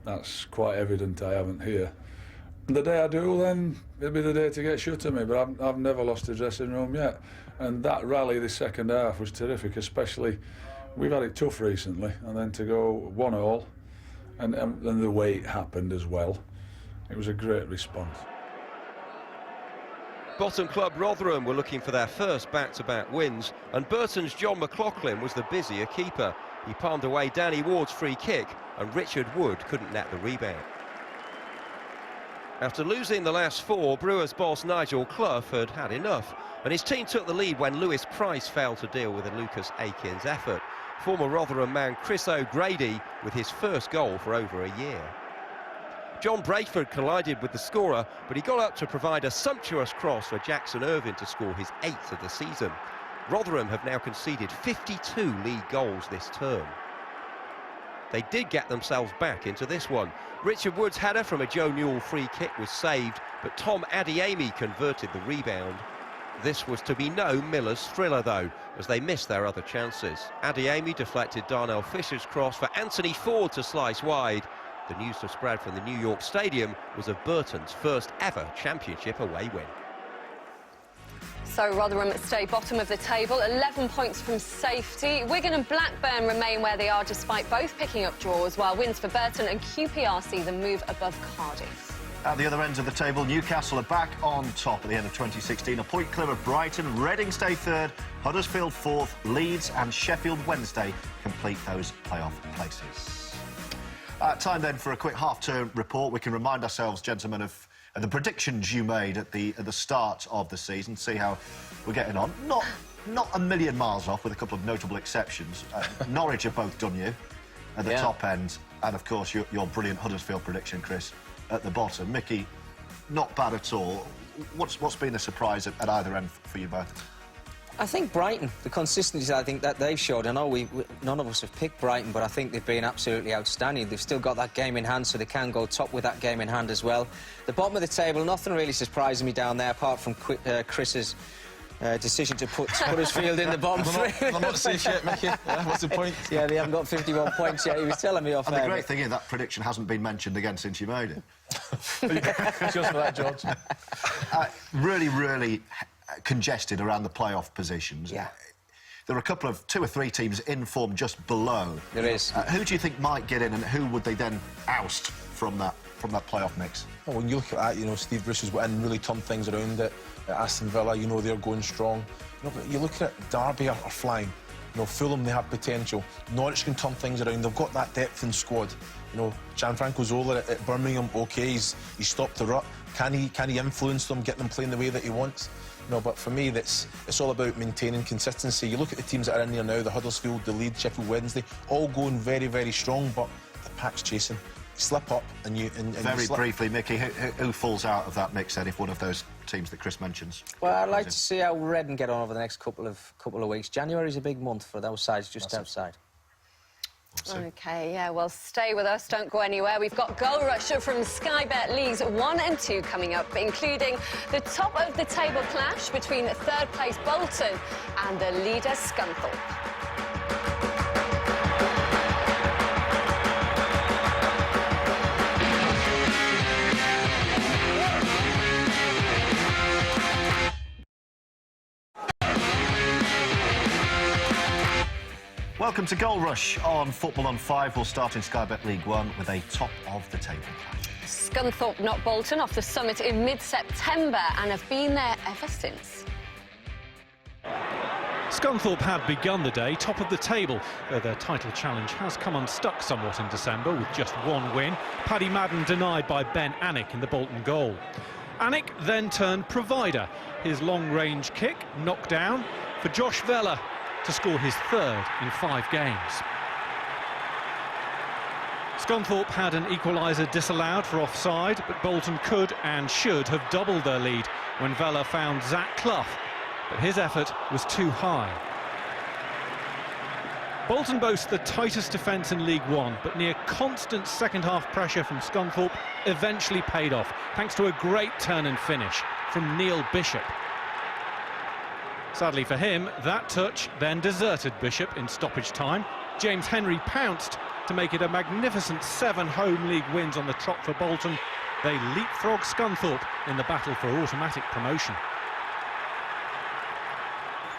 That's quite evident I haven't here. The day I do, then it'll be the day to get shut of me, but I've never lost a dressing room yet. And that rally, the second half, was terrific, especially, we've had it tough recently, and then to go 1-1, and the way it happened as well, it was a great response. Bottom club Rotherham were looking for their first back-to-back wins, and Burton's John McLaughlin was the busier keeper. He palmed away Danny Ward's free kick, and Richard Wood couldn't net the rebound. After losing the last 4, Brewers boss Nigel Clough had had enough, and his team took the lead when Lewis Price failed to deal with a Lucas Akins effort. Former Rotherham man Chris O'Grady with his first goal for over a year. John Brayford collided with the scorer, but he got up to provide a sumptuous cross for Jackson Irvine to score his 8th of the season. Rotherham have now conceded 52 league goals this term. They did get themselves back into this one. Richard Wood's header from a Joe Newell free kick was saved, but Tom Adeyemi converted the rebound. This was to be no Miller's thriller, though, as they missed their other chances. Adeyemi deflected Darnell Fisher's cross for Anthony Ford to slice wide. The news to spread from the New York Stadium was of Burton's first ever championship away win. So Rotherham stay bottom of the table, 11 points from safety. Wigan and Blackburn remain where they are despite both picking up draws, while wins for Burton and QPR see them move above Cardiff. At the other end of the table, Newcastle are back on top at the end of 2016. A point clear of Brighton, Reading stay third, Huddersfield fourth, Leeds and Sheffield Wednesday complete those playoff places. Time then for a quick half-term report. We can remind ourselves, gentlemen, of the predictions you made at the start of the season, see how we're getting on. Not a million miles off, with a couple of notable exceptions. Norwich have both done you at the top end, and of course your brilliant Huddersfield prediction, Chris, at the bottom. Mickey, not bad at all. What's been a surprise at either end for you both? I think Brighton, the consistency I think that they've showed. I know none of us have picked Brighton, but I think they've been absolutely outstanding. They've still got that game in hand, so they can go top with that game in hand as well. The bottom of the table, nothing really surprising me down there, apart from Chris's decision to put Huddersfield in the bottom three. I'm not safe yet, Mickey. Yeah, what's the point? Yeah, they haven't got 51 points yet. He was telling me off and there. The great thing is that prediction hasn't been mentioned again since you made it. Just for that, George. Really congested around the playoff positions. Yeah. There are a couple of 2 or 3 teams in form just below. There is. Who do you think might get in, and who would they then oust from that playoff mix? Well, when you look at that, you know, Steve Bruce has went in and really turned things around at Aston Villa. You know, they're going strong. You know, but you look at Derby are flying. You know, Fulham, they have potential. Norwich can turn things around. They've got that depth in squad. You know, Gianfranco Zola at Birmingham, OK, he's stopped the rut. Can he influence them, get them playing the way that he wants? No, but for me, it's all about maintaining consistency. You look at the teams that are in there now, the Huddersfield, the Leeds, Sheffield Wednesday, all going very, very strong, but the pack's chasing. You slip up and you... Very briefly, Mickey, who falls out of that mix then, if one of those teams that Chris mentions? Well, I'd like to see how Reading get on over the next couple of weeks. January's a big month for those sides just outside. OK, yeah, well, stay with us, don't go anywhere. We've got Goal Rush from Sky Bet Leagues 1 and 2 coming up, including the top of the table clash between third place Bolton and the leader Scunthorpe. Welcome to Goal Rush on Football on 5. We'll start in Sky Bet League 1 with a top-of-the-table clash. Scunthorpe knocked Bolton off the summit in mid-September and have been there ever since. Scunthorpe had begun the day top of the table, though their title challenge has come unstuck somewhat in December with just 1 win. Paddy Madden denied by Ben Alnwick in the Bolton goal. Alnwick then turned provider. His long-range kick knocked down for Josh Vella to score his 3rd in 5 games. Scunthorpe had an equaliser disallowed for offside, but Bolton could and should have doubled their lead when Vella found Zach Clough, but his effort was too high. Bolton boasts the tightest defence in League One, but near constant second-half pressure from Scunthorpe eventually paid off, thanks to a great turn and finish from Neil Bishop. Sadly for him, that touch then deserted Bishop in stoppage time. James Henry pounced to make it a magnificent 7 home league wins on the trot for Bolton, they leapfrog Scunthorpe in the battle for automatic promotion.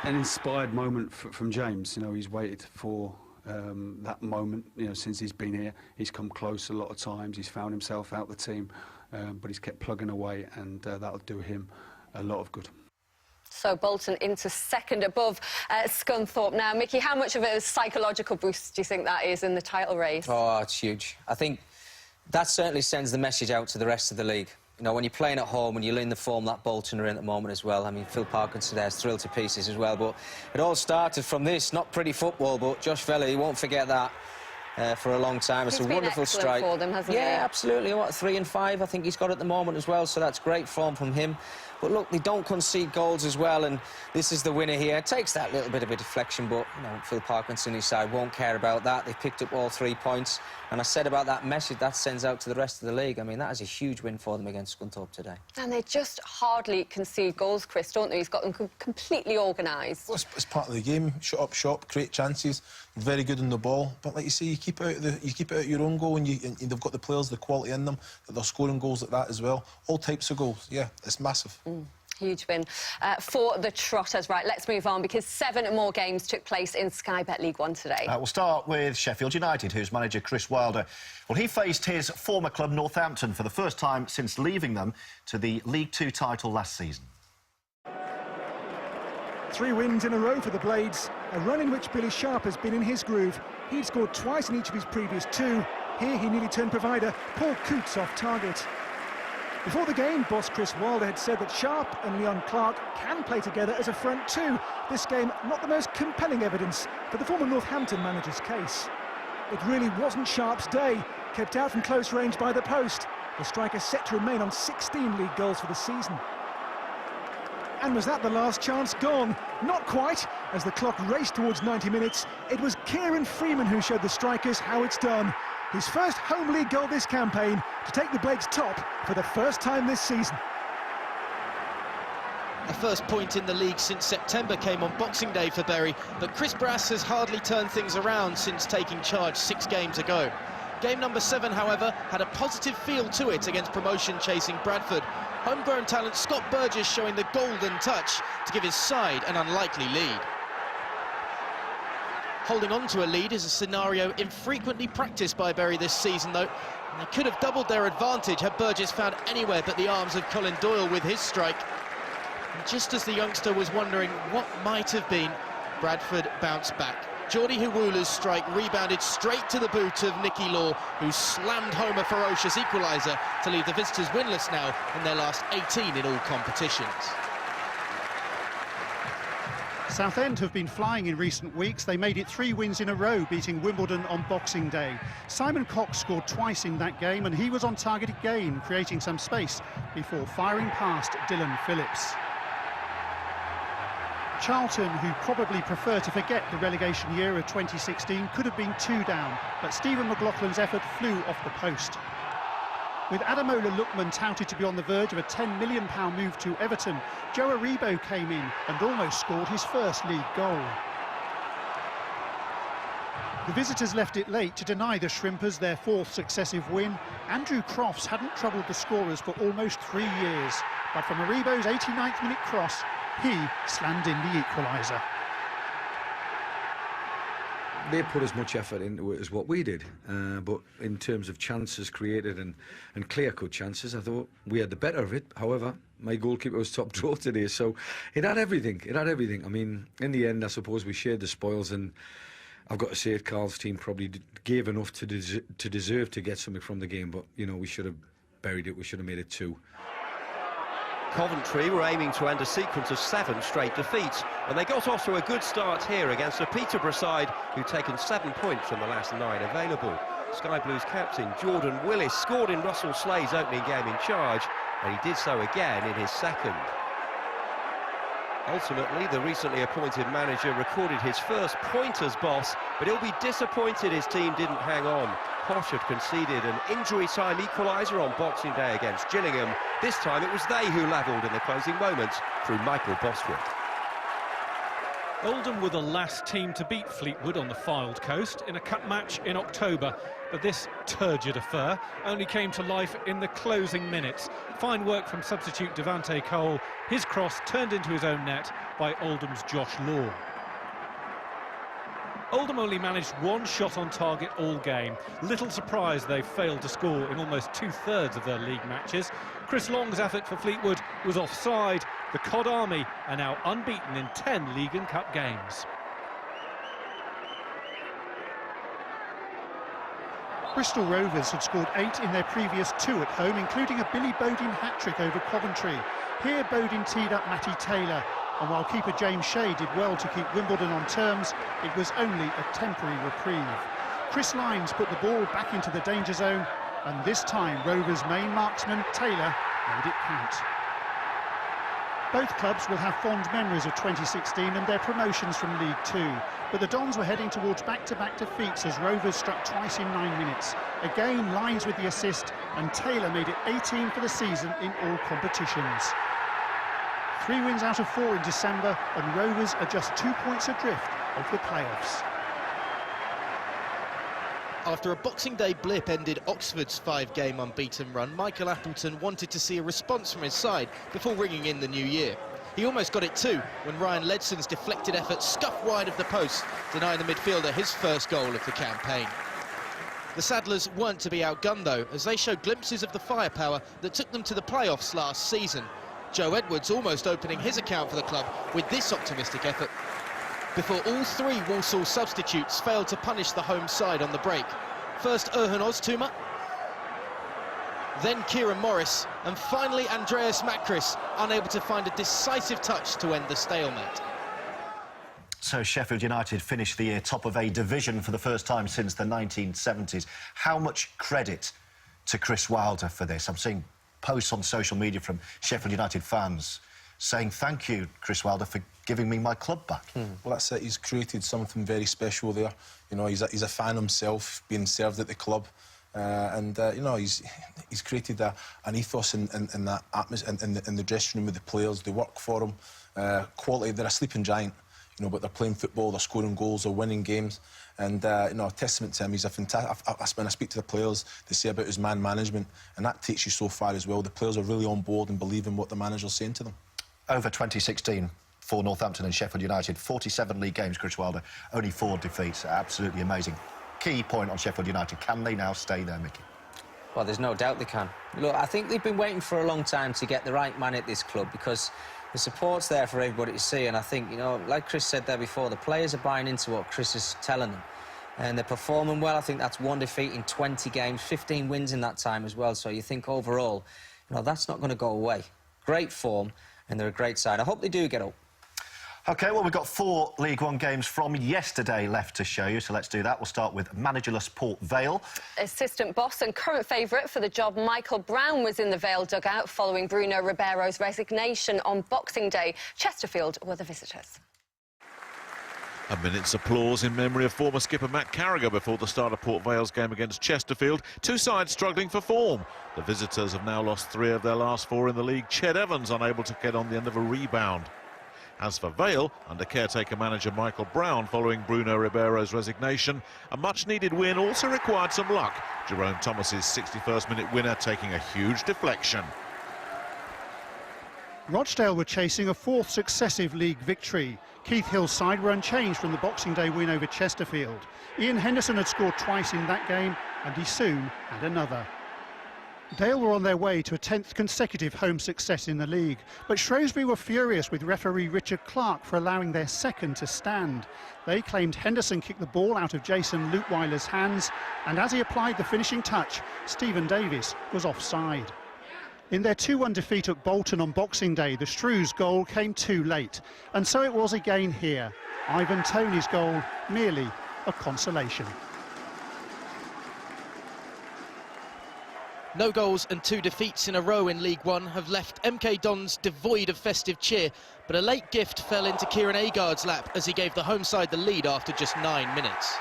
An inspired moment from James. You know, he's waited for that moment, you know, since he's been here. He's come close a lot of times. He's found himself out the team, but he's kept plugging away, and that'll do him a lot of good. So Bolton into second above Scunthorpe now. Mickey, how much of a psychological boost do you think that is in the title race? Oh, it's huge. I think that certainly sends the message out to the rest of the league. You know, when you're playing at home, when you're in the form that Bolton are in at the moment as well. I mean, Phil Parkinson there's thrilled to pieces as well. But it all started from this, not pretty football, but Josh Vela, he won't forget that for a long time. It's a wonderful strike for them, hasn't he? Yeah, absolutely. What, 3 and 5, I think he's got at the moment as well. So that's great form from him. But look, they don't concede goals as well, and this is the winner here. It takes that little bit of a deflection, but, you know, Phil Parkinson, his side, won't care about that. They've picked up all 3 points. And I said about that message that sends out to the rest of the league. I mean, that is a huge win for them against Scunthorpe today. And they just hardly concede goals, Chris, don't they? He's got them completely organised. Well, it's part of the game. Shut up shop, create chances. Very good on the ball. But like you say, you keep it out your own goal, and they've got the players, the quality in them, that they're scoring goals like that as well. All types of goals. Yeah, it's massive. Huge win for the Trotters. Right, let's move on, because 7 more games took place in Sky Bet League One today. We'll start with Sheffield United, whose manager Chris Wilder, well, he faced his former club Northampton for the first time since leaving them to the League Two title last season. 3 wins in a row for the Blades, a run in which Billy Sharp has been in his groove. He'd scored twice in each of his previous 2. Here he nearly turned provider Paul Coots off target. Before the game, boss Chris Wilder had said that Sharp and Leon Clark can play together as a front 2. This game, not the most compelling evidence for the former Northampton manager's case. It really wasn't Sharp's day, kept out from close range by the post. The striker set to remain on 16 league goals for the season. And was that the last chance gone? Not quite. As the clock raced towards 90 minutes, it was Kieran Freeman who showed the strikers how it's done. His first home league goal this campaign to take the Blades top for the first time this season. The first point in the league since September came on Boxing Day for Bury, but Chris Brass has hardly turned things around since taking charge 6 games ago. Game number 7, however, had a positive feel to it against promotion-chasing Bradford. Homegrown talent Scott Burgess showing the golden touch to give his side an unlikely lead. Holding on to a lead is a scenario infrequently practiced by Bury this season, though. And they could have doubled their advantage had Burgess found anywhere but the arms of Colin Doyle with his strike. And just as the youngster was wondering what might have been, Bradford bounced back. Geordie Huwula's strike rebounded straight to the boot of Nicky Law, who slammed home a ferocious equaliser to leave the visitors winless now in their last 18 in all competitions. Southend have been flying in recent weeks. They made it 3 wins in a row, beating Wimbledon on Boxing Day. Simon Cox scored twice in that game, and he was on target again, creating some space before firing past Dylan Phillips. Charlton, who probably prefer to forget the relegation year of 2016, could have been 2 down, but Stephen McLaughlin's effort flew off the post. With Ademola Lookman touted to be on the verge of a £10 million move to Everton, Joe Aribo came in and almost scored his first league goal. The visitors left it late to deny the Shrimpers their 4th successive win. Andrew Crofts hadn't troubled the scorers for almost 3 years, but from Aribo's 89th minute cross, he slammed in the equaliser. They put as much effort into it as what we did, but in terms of chances created and clear-cut chances, I thought we had the better of it. However, my goalkeeper was top draw today, so it had everything. It had everything. I mean, in the end, I suppose we shared the spoils, and I've got to say it, Carl's team probably gave enough to deserve to get something from the game, but, you know, we should have buried it. We should have made it 2. Coventry were aiming to end a sequence of 7 straight defeats, and they got off to a good start here against a Peterborough side who'd taken 7 points from the last 9 available. Sky Blues captain Jordan Willis scored in Russell Slay's opening game in charge, and he did so again in his second. Ultimately, the recently appointed manager recorded his first point as boss, but he'll be disappointed his team didn't hang on. Posh had conceded an injury-time equaliser on Boxing Day against Gillingham. This time it was they who levelled in the closing moments through Michael Bostwick. Oldham were the last team to beat Fleetwood on the Fylde coast in a cup match in October, but this turgid affair only came to life in the closing minutes. Fine work from substitute Devante Cole, his cross turned into his own net by Oldham's Josh Law. Oldham only managed one shot on target all game. Little surprise they failed to score in almost two-thirds of their league matches. Chris Long's effort for Fleetwood was offside. The Cod Army are now unbeaten in 10 League and Cup games. Bristol Rovers had scored 8 in their previous 2 at home, including a Billy Bodin hat-trick over Coventry. Here Bodin teed up Matty Taylor, and while keeper James Shea did well to keep Wimbledon on terms, it was only a temporary reprieve. Chris Lyons put the ball back into the danger zone, and this time Rovers' main marksman, Taylor, made it count. Both clubs will have fond memories of 2016 and their promotions from League Two, but the Dons were heading towards back-to-back defeats as Rovers struck twice in 9 minutes. Again, Lyons with the assist, and Taylor made it 18 for the season in all competitions. 3 wins out of 4 in December, and Rovers are just 2 points adrift of the playoffs. After a Boxing Day blip ended Oxford's 5-game unbeaten run, Michael Appleton wanted to see a response from his side before ringing in the new year. He almost got it too when Ryan Ledson's deflected effort scuffed wide of the post, denying the midfielder his first goal of the campaign. The Saddlers weren't to be outgunned though, as they showed glimpses of the firepower that took them to the playoffs last season. Joe Edwards almost opening his account for the club with this optimistic effort, before all 3 Walsall substitutes failed to punish the home side on the break. First Erhan Oztumer, then Kieran Morris, and finally Andreas Makris, unable to find a decisive touch to end the stalemate. So Sheffield United finished the year top of a division for the first time since the 1970s. How much credit to Chris Wilder for this? I'm seeing posts on social media from Sheffield United fans saying thank you, Chris Wilder, for giving me my club back. Well, that's it. He's created something very special there. You know, he's a fan himself, being served at the club, you know, he's created an ethos in that atmosphere, in the dressing room with the players. They work for him. Quality. They're a sleeping giant, you know, but they're playing football, they're scoring goals, they're winning games, and you know, a testament to him. He's a fantastic. When I speak to the players, they say about his man management, and that takes you so far as well. The players are really on board and believe in what the manager's saying to them. Over 2016 for Northampton and Sheffield United, 47 league games, Chris Wilder, only 4 defeats. Absolutely amazing. Key point on Sheffield United, can they now stay there, Mickey? Well, there's no doubt they can. Look, I think they've been waiting for a long time to get the right man at this club, because the support's there for everybody to see, and I think, you know, like Chris said there before, the players are buying into what Chris is telling them, and they're performing well. I think that's 1 defeat in 20 games, 15 wins in that time as well, so you think overall, you know, that's not going to go away. Great form, and they're a great side. I hope they do get up. OK, well, we've got 4 League One games from yesterday left to show you, so let's do that. We'll start with managerless Port Vale. Assistant boss and current favourite for the job, Michael Brown, was in the Vale dugout following Bruno Ribeiro's resignation on Boxing Day. Chesterfield were the visitors. A minute's applause in memory of former skipper Matt Carragher before the start of Port Vale's game against Chesterfield. 2 sides struggling for form. The visitors have now lost 3 of their last 4 in the league. Ched Evans unable to get on the end of a rebound. As for Vale, under caretaker manager Michael Brown following Bruno Ribeiro's resignation, a much-needed win also required some luck. Jerome Thomas's 61st-minute winner taking a huge deflection. Rochdale were chasing a 4th successive league victory. Keith Hill's side were unchanged from the Boxing Day win over Chesterfield. Ian Henderson had scored twice in that game, and he soon had another. Dale were on their way to a 10th consecutive home success in the league, but Shrewsbury were furious with referee Richard Clark for allowing their second to stand. They claimed Henderson kicked the ball out of Jason Lutweiler's hands, and as he applied the finishing touch, Stephen Davis was offside. In their 2-1 defeat at Bolton on Boxing Day, the Shrews goal came too late, and so it was again here. Ivan Toney's goal merely a consolation. No goals and 2 defeats in a row in League One have left MK Dons devoid of festive cheer, but a late gift fell into Kieran Agard's lap as he gave the home side the lead after just 9 minutes.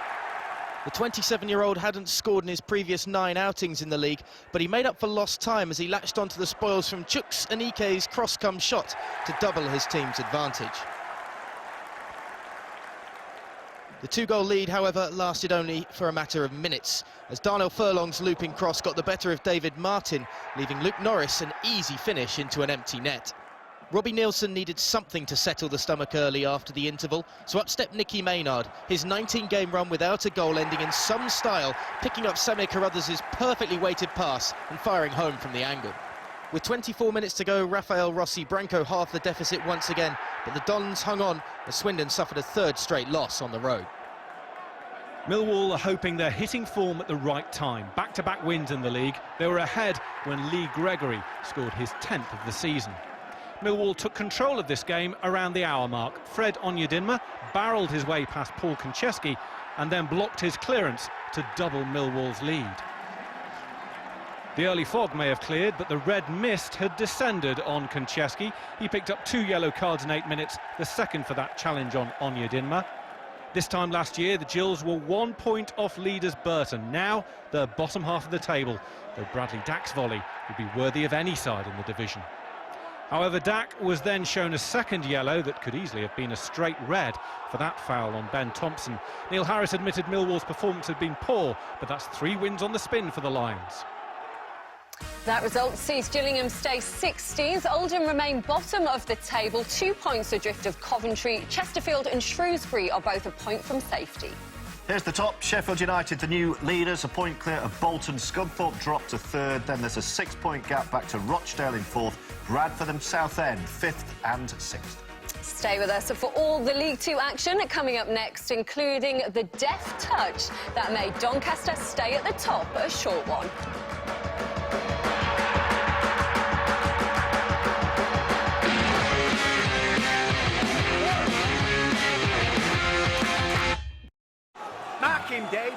The 27-year-old hadn't scored in his previous 9 outings in the league, but he made up for lost time as he latched onto the spoils from Chuks Anike's cross-come shot to double his team's advantage. The two-goal lead, however, lasted only for a matter of minutes, as Darnell Furlong's looping cross got the better of David Martin, leaving Luke Norris an easy finish into an empty net. Robbie Nielsen needed something to settle the stomach early after the interval, so up stepped Nicky Maynard, his 19-game run without a goal ending in some style, picking up Samir Carruthers' perfectly weighted pass and firing home from the angle. With 24 minutes to go, Rafael Rossi Branco halved the deficit once again, but the Dons hung on as Swindon suffered a third straight loss on the road. Millwall are hoping they're hitting form at the right time. Back-to-back wins in the league. They were ahead when Lee Gregory scored his 10th of the season. Millwall took control of this game around the hour mark. Fred Onyedinma barrelled his way past Paul Konchesky and then blocked his clearance to double Millwall's lead. The early fog may have cleared, but the red mist had descended on Konchesky. He picked up 2 yellow cards in 8 minutes, the second for that challenge on Onyedinma. This time last year, the Gills were 1 point off leaders Burton. Now, they're bottom half of the table, though Bradley Dack's volley would be worthy of any side in the division. However, Dack was then shown a second yellow that could easily have been a straight red for that foul on Ben Thompson. Neil Harris admitted Millwall's performance had been poor, but that's 3 wins on the spin for the Lions. That result sees Gillingham stay 16th. Oldham remain bottom of the table, 2 points adrift of Coventry. Chesterfield and Shrewsbury are both a point from safety. Here's the top. Sheffield United, the new leaders, a point clear of Bolton. Scunthorpe dropped to 3rd. Then there's a 6-point gap back to Rochdale in 4th. Bradford and Southend, 5th and 6th. Stay with us for all the League Two action coming up next, including the deft touch that made Doncaster stay at the top a short one. Mark him, Dave.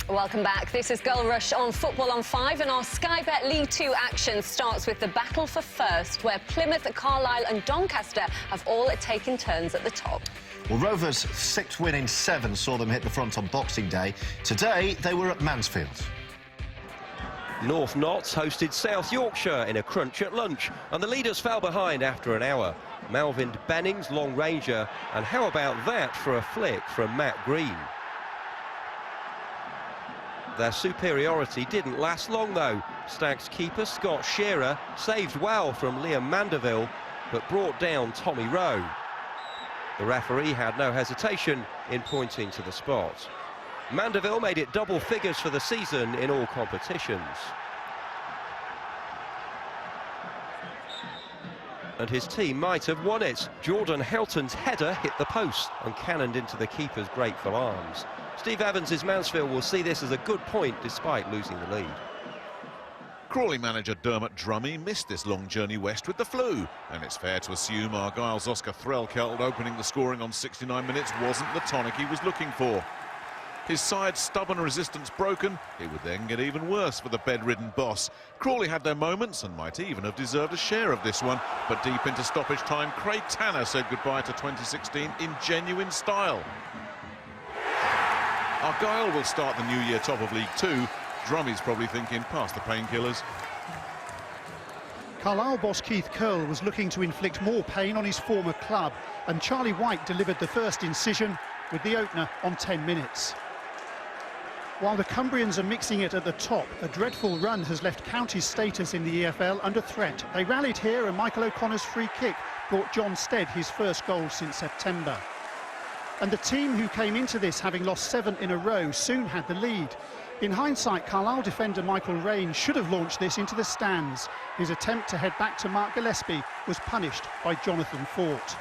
Welcome back. This is Goal Rush on Football on 5, and our Sky Bet League 2 action starts with the battle for first, where Plymouth, Carlisle and Doncaster have all taken turns at the top. Well, Rovers' 6th win in 7 saw them hit the front on Boxing Day. Today, they were at Mansfield. North Notts hosted South Yorkshire in a crunch at lunch, and the leaders fell behind after an hour. Malvin Bennings, long ranger, and how about that for a flick from Matt Green? Their superiority didn't last long, though. Stags keeper Scott Shearer saved well from Liam Mandeville, but brought down Tommy Rowe. The referee had no hesitation in pointing to the spot. Mandeville made it double figures for the season in all competitions. And his team might have won it. Jordan Helton's header hit the post and cannoned into the keeper's grateful arms. Steve Evans' Mansfield will see this as a good point despite losing the lead. Crawley manager Dermot Drummy missed this long journey west with the flu, and it's fair to assume Argyle's Oscar Threlkeld opening the scoring on 69 minutes wasn't the tonic he was looking for. His side's stubborn resistance broken, it would then get even worse for the bedridden boss. Crawley had their moments and might even have deserved a share of this one, but deep into stoppage time, Craig Tanner said goodbye to 2016 in genuine style. Argyle will start the new year top of League 2. Drummy's probably thinking past the painkillers. Carlisle boss Keith Curle was looking to inflict more pain on his former club, and Charlie White delivered the first incision with the opener on 10 minutes. While the Cumbrians are mixing it at the top, a dreadful run has left County's status in the EFL under threat. They rallied here, and Michael O'Connor's free kick brought John Stead his first goal since September. And the team who came into this having lost 7 in a row soon had the lead. In hindsight, Carlisle defender Michael Raine should have launched this into the stands. His attempt to head back to Mark Gillespie was punished by Jonathan Fort.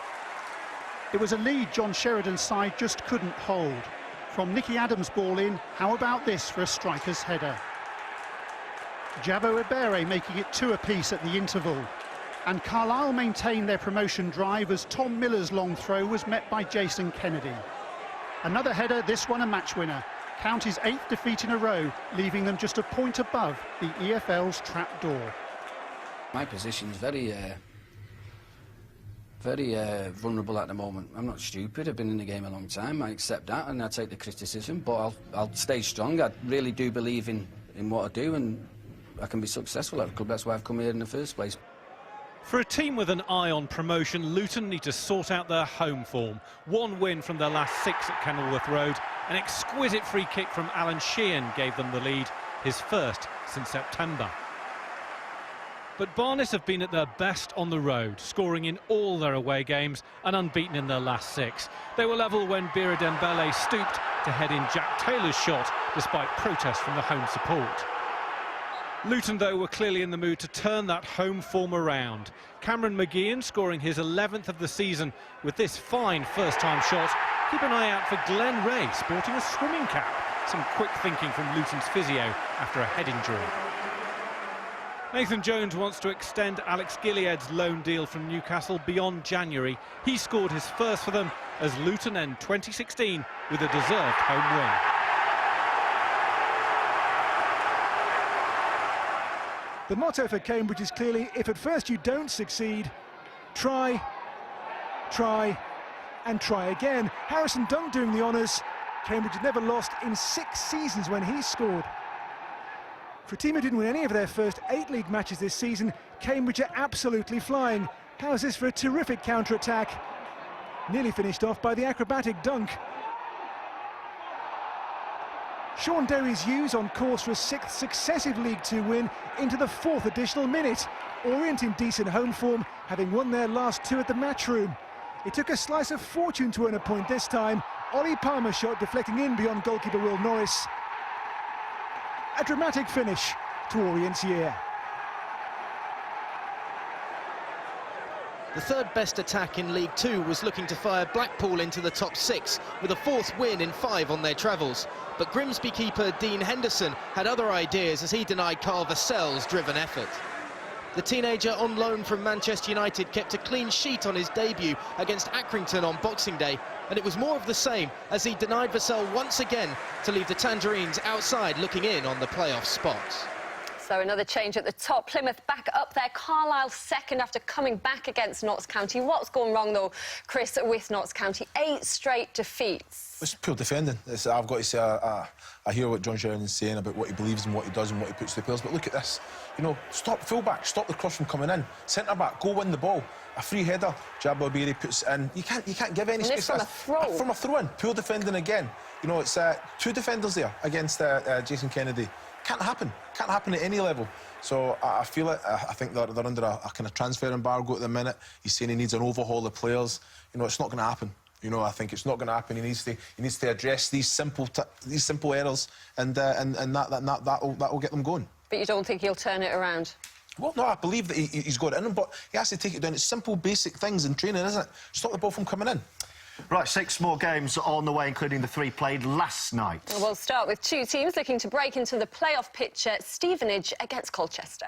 It was a lead John Sheridan's side just couldn't hold. From Nicky Adams' ball in, how about this for a striker's header? Jabo Ebere making it 2 apiece at the interval. And Carlisle maintained their promotion drive as Tom Miller's long throw was met by Jason Kennedy. Another header, this one a match winner. County's 8th defeat in a row, leaving them just a point above the EFL's trap door. My position's very vulnerable at the moment. I'm not stupid, I've been in the game a long time, I accept that and I take the criticism, but I'll stay strong. I really do believe in what I do, and I can be successful at the club. That's why I've come here in the first place. For a team with an eye on promotion, Luton need to sort out their home form. One win from their last 6 at Kenilworth Road. An exquisite free kick from Alan Sheehan gave them the lead, his first since September. But Barnet have been at their best on the road, scoring in all their away games and unbeaten in their last 6. They were level when Bira Dembele stooped to head in Jack Taylor's shot, despite protest from the home support. Luton, though, were clearly in the mood to turn that home form around. Cameron McGeehan scoring his 11th of the season with this fine first-time shot. Keep an eye out for Glenn Ray sporting a swimming cap. Some quick thinking from Luton's physio after a head injury. Nathan Jones wants to extend Alex Gilead's loan deal from Newcastle beyond January. He scored his first for them as Luton end 2016 with a deserved home win. The motto for Cambridge is clearly, if at first you don't succeed, try, try and try again. Harrison Dunk doing the honours. Cambridge had never lost in 6 seasons when he scored. For a team who didn't win any of their first 8 league matches this season, Cambridge are absolutely flying. How's this for a terrific counter-attack? Nearly finished off by the acrobatic Dunk. Sean Derry's Hughes on course for a 6th successive League Two win into the 4th additional minute. Orient in decent home form, having won their last 2 at the Matchroom. It took a slice of fortune to earn a point this time. Ollie Palmer's shot deflecting in beyond goalkeeper Will Norris. A dramatic finish to Orient's year. The third best attack in League Two was looking to fire Blackpool into the top 6 with a 4th win in 5 on their travels. But Grimsby keeper Dean Henderson had other ideas as he denied Carl Vassell's driven effort. The teenager on loan from Manchester United kept a clean sheet on his debut against Accrington on Boxing Day, and it was more of the same as he denied Vassell once again to leave the Tangerines outside looking in on the playoff spots. So another change at the top. Plymouth back up there. Carlisle second after coming back against Notts County. What's gone wrong, though, Chris, with Notts County? 8 straight defeats. It's pure defending. I've got to say, I hear what John Sheridan's saying about what he believes and what he does and what he puts to the players, but look at this. You know, stop full-back, stop the cross from coming in. Centre-back, go win the ball. A free header, Jabba Beery puts it in. You can't give any space. From a throw. From a throw-in, pure defending again. You know, it's 2 defenders there against Jason Kennedy. Can't happen at any level. So I feel it. I think they're under a kind of transfer embargo at the minute. He's saying he needs an overhaul of players. You know, it's not going to happen. You know, I think it's not going to happen. He needs to address these simple errors, and that'll get them going. But you don't think he'll turn it around? Well, no, I believe that he's got it in him, but he has to take it down. It's simple, basic things in training, isn't it? Stop the ball from coming in. Right, 6 more games on the way, including the 3 played last night. We'll start with 2 teams looking to break into the playoff picture. Stevenage against Colchester.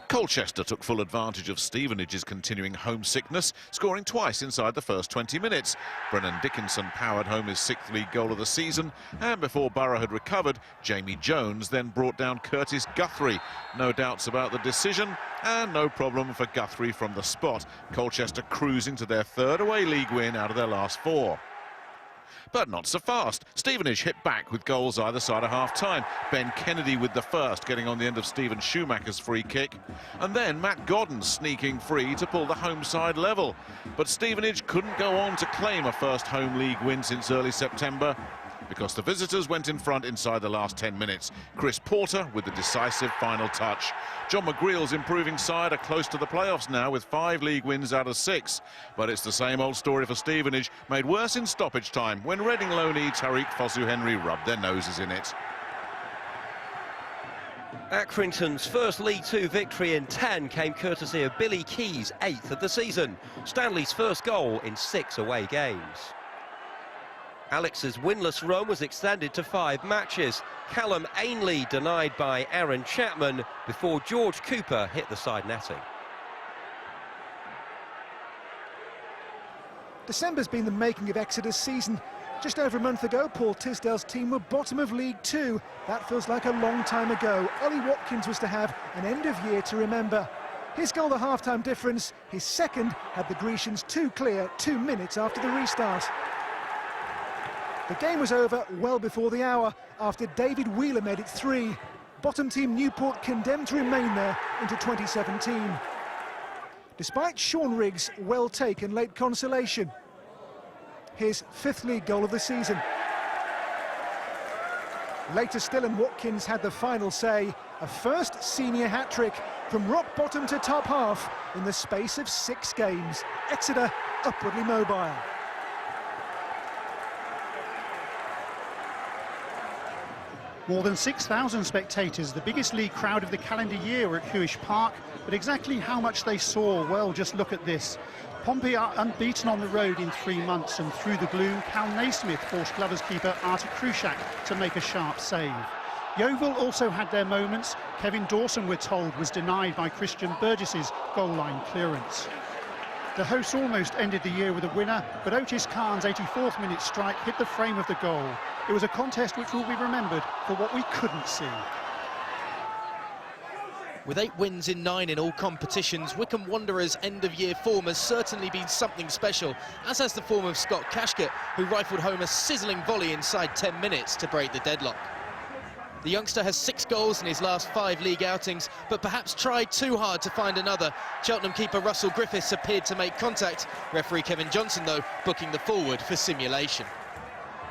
Colchester took full advantage of Stevenage's continuing homesickness, scoring twice inside the first 20 minutes. Brennan Dickinson powered home his 6th league goal of the season, and before Borough had recovered, Jamie Jones then brought down Curtis Guthrie. No doubts about the decision, and no problem for Guthrie from the spot. Colchester cruising to their 3rd away league win out of their last 4. But not so fast. Stevenage hit back with goals either side of half-time. Ben Kennedy with the first, getting on the end of Stephen Schumacher's free kick. And then Matt Godden sneaking free to pull the home side level. But Stevenage couldn't go on to claim a first home league win since early September, because the visitors went in front inside the last 10 minutes. Chris Porter with the decisive final touch. John McGreal's improving side are close to the playoffs now with 5 league wins out of 6. But it's the same old story for Stevenage, made worse in stoppage time when Reading loanee Tariq Fosu-Henry rubbed their noses in it. Accrington's first League Two victory in 10 came courtesy of Billy Key's 8th of the season. Stanley's first goal in 6 away games. Alex's winless run was extended to 5 matches. Callum Ainley denied by Aaron Chapman before George Cooper hit the side netting. December's been the making of Exeter's season. Just over a month ago, Paul Tisdale's team were bottom of League Two. That feels like a long time ago. Ollie Watkins was to have an end of year to remember. His goal, the half-time difference, his second, had the Grecians 2 clear 2 minutes after the restart. The game was over well before the hour after David Wheeler made it 3. Bottom team Newport condemned to remain there into 2017. despite Sean Riggs' well-taken late consolation. His 5th league goal of the season. Later still, and Watkins had the final say, a first senior hat-trick from rock bottom to top half in the space of 6 games. Exeter upwardly mobile. More than 6,000 spectators, the biggest league crowd of the calendar year, were at Huish Park, but exactly how much they saw, well, just look at this. Pompey are unbeaten on the road in 3 months, and through the gloom, Cal Naismith forced Glovers keeper Artur Krušak to make a sharp save. Yeovil also had their moments. Kevin Dawson, we're told, was denied by Christian Burgess's goal line clearance. The hosts almost ended the year with a winner, but Otis Khan's 84th minute strike hit the frame of the goal. It was a contest which will be remembered for what we couldn't see. With 8 wins in 9 in all competitions, Wycombe Wanderers' end-of-year form has certainly been something special, as has the form of Scott Cashcott, who rifled home a sizzling volley inside 10 minutes to break the deadlock. The youngster has 6 goals in his last 5 league outings, but perhaps tried too hard to find another. Cheltenham keeper Russell Griffiths appeared to make contact. Referee Kevin Johnson, though, booking the forward for simulation.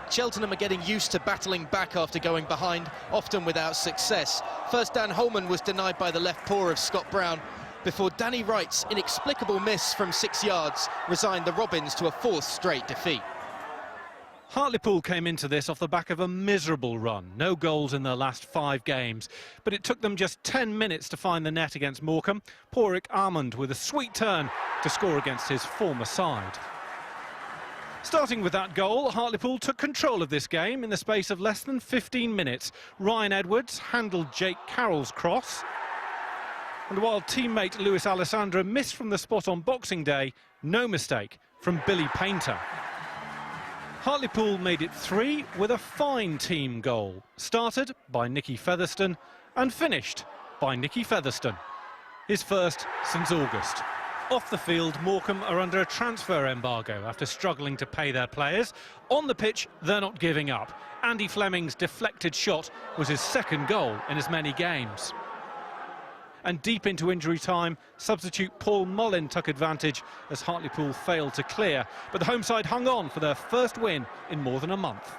Cheltenham are getting used to battling back after going behind, often without success. First, Dan Holman was denied by the left paw of Scott Brown, before Danny Wright's inexplicable miss from 6 yards resigned the Robins to a 4th straight defeat. Hartlepool came into this off the back of a miserable run. No goals in their last 5 games. But it took them just 10 minutes to find the net against Morecambe. Porrick Armand with a sweet turn to score against his former side. Starting with that goal, Hartlepool took control of this game in the space of less than 15 minutes. Ryan Edwards handled Jake Carroll's cross. And while teammate Luis Alessandro missed from the spot on Boxing Day, no mistake from Billy Painter. Hartlepool made it 3 with a fine team goal. Started by Nicky Featherstone and finished by Nicky Featherstone. His first since August. Off the field, Morecambe are under a transfer embargo after struggling to pay their players. On the pitch, they're not giving up. Andy Fleming's deflected shot was his 2nd goal in as many games. And deep into injury time, substitute Paul Mullin took advantage as Hartlepool failed to clear. But the home side hung on for their first win in more than a month.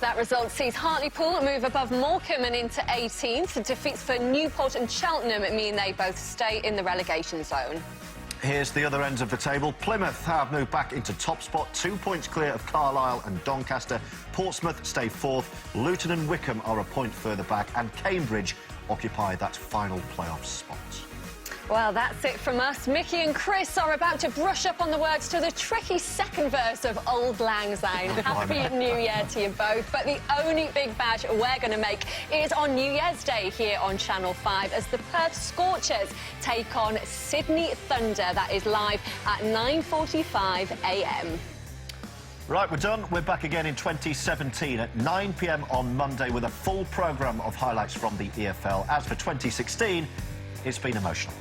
That result sees Hartlepool move above Morecambe and into 18th. Defeats for Newport and Cheltenham mean they both stay in the relegation zone. Here's the other ends of the table. Plymouth have moved back into top spot, 2 points clear of Carlisle and Doncaster. Portsmouth stay 4th. Luton and Wycombe are a point further back, and Cambridge occupy that final playoff spot. Well, that's it from us. Mickey and Chris are about to brush up on the words to the tricky 2nd verse of Auld Lang Syne. Happy New Year to you both. But the only big bash we're going to make is on New Year's Day here on Channel 5 as the Perth Scorchers take on Sydney Thunder. That is live at 9:45 a.m. Right, we're done. We're back again in 2017 at 9 p.m. on Monday with a full programme of highlights from the EFL. As for 2016, it's been emotional.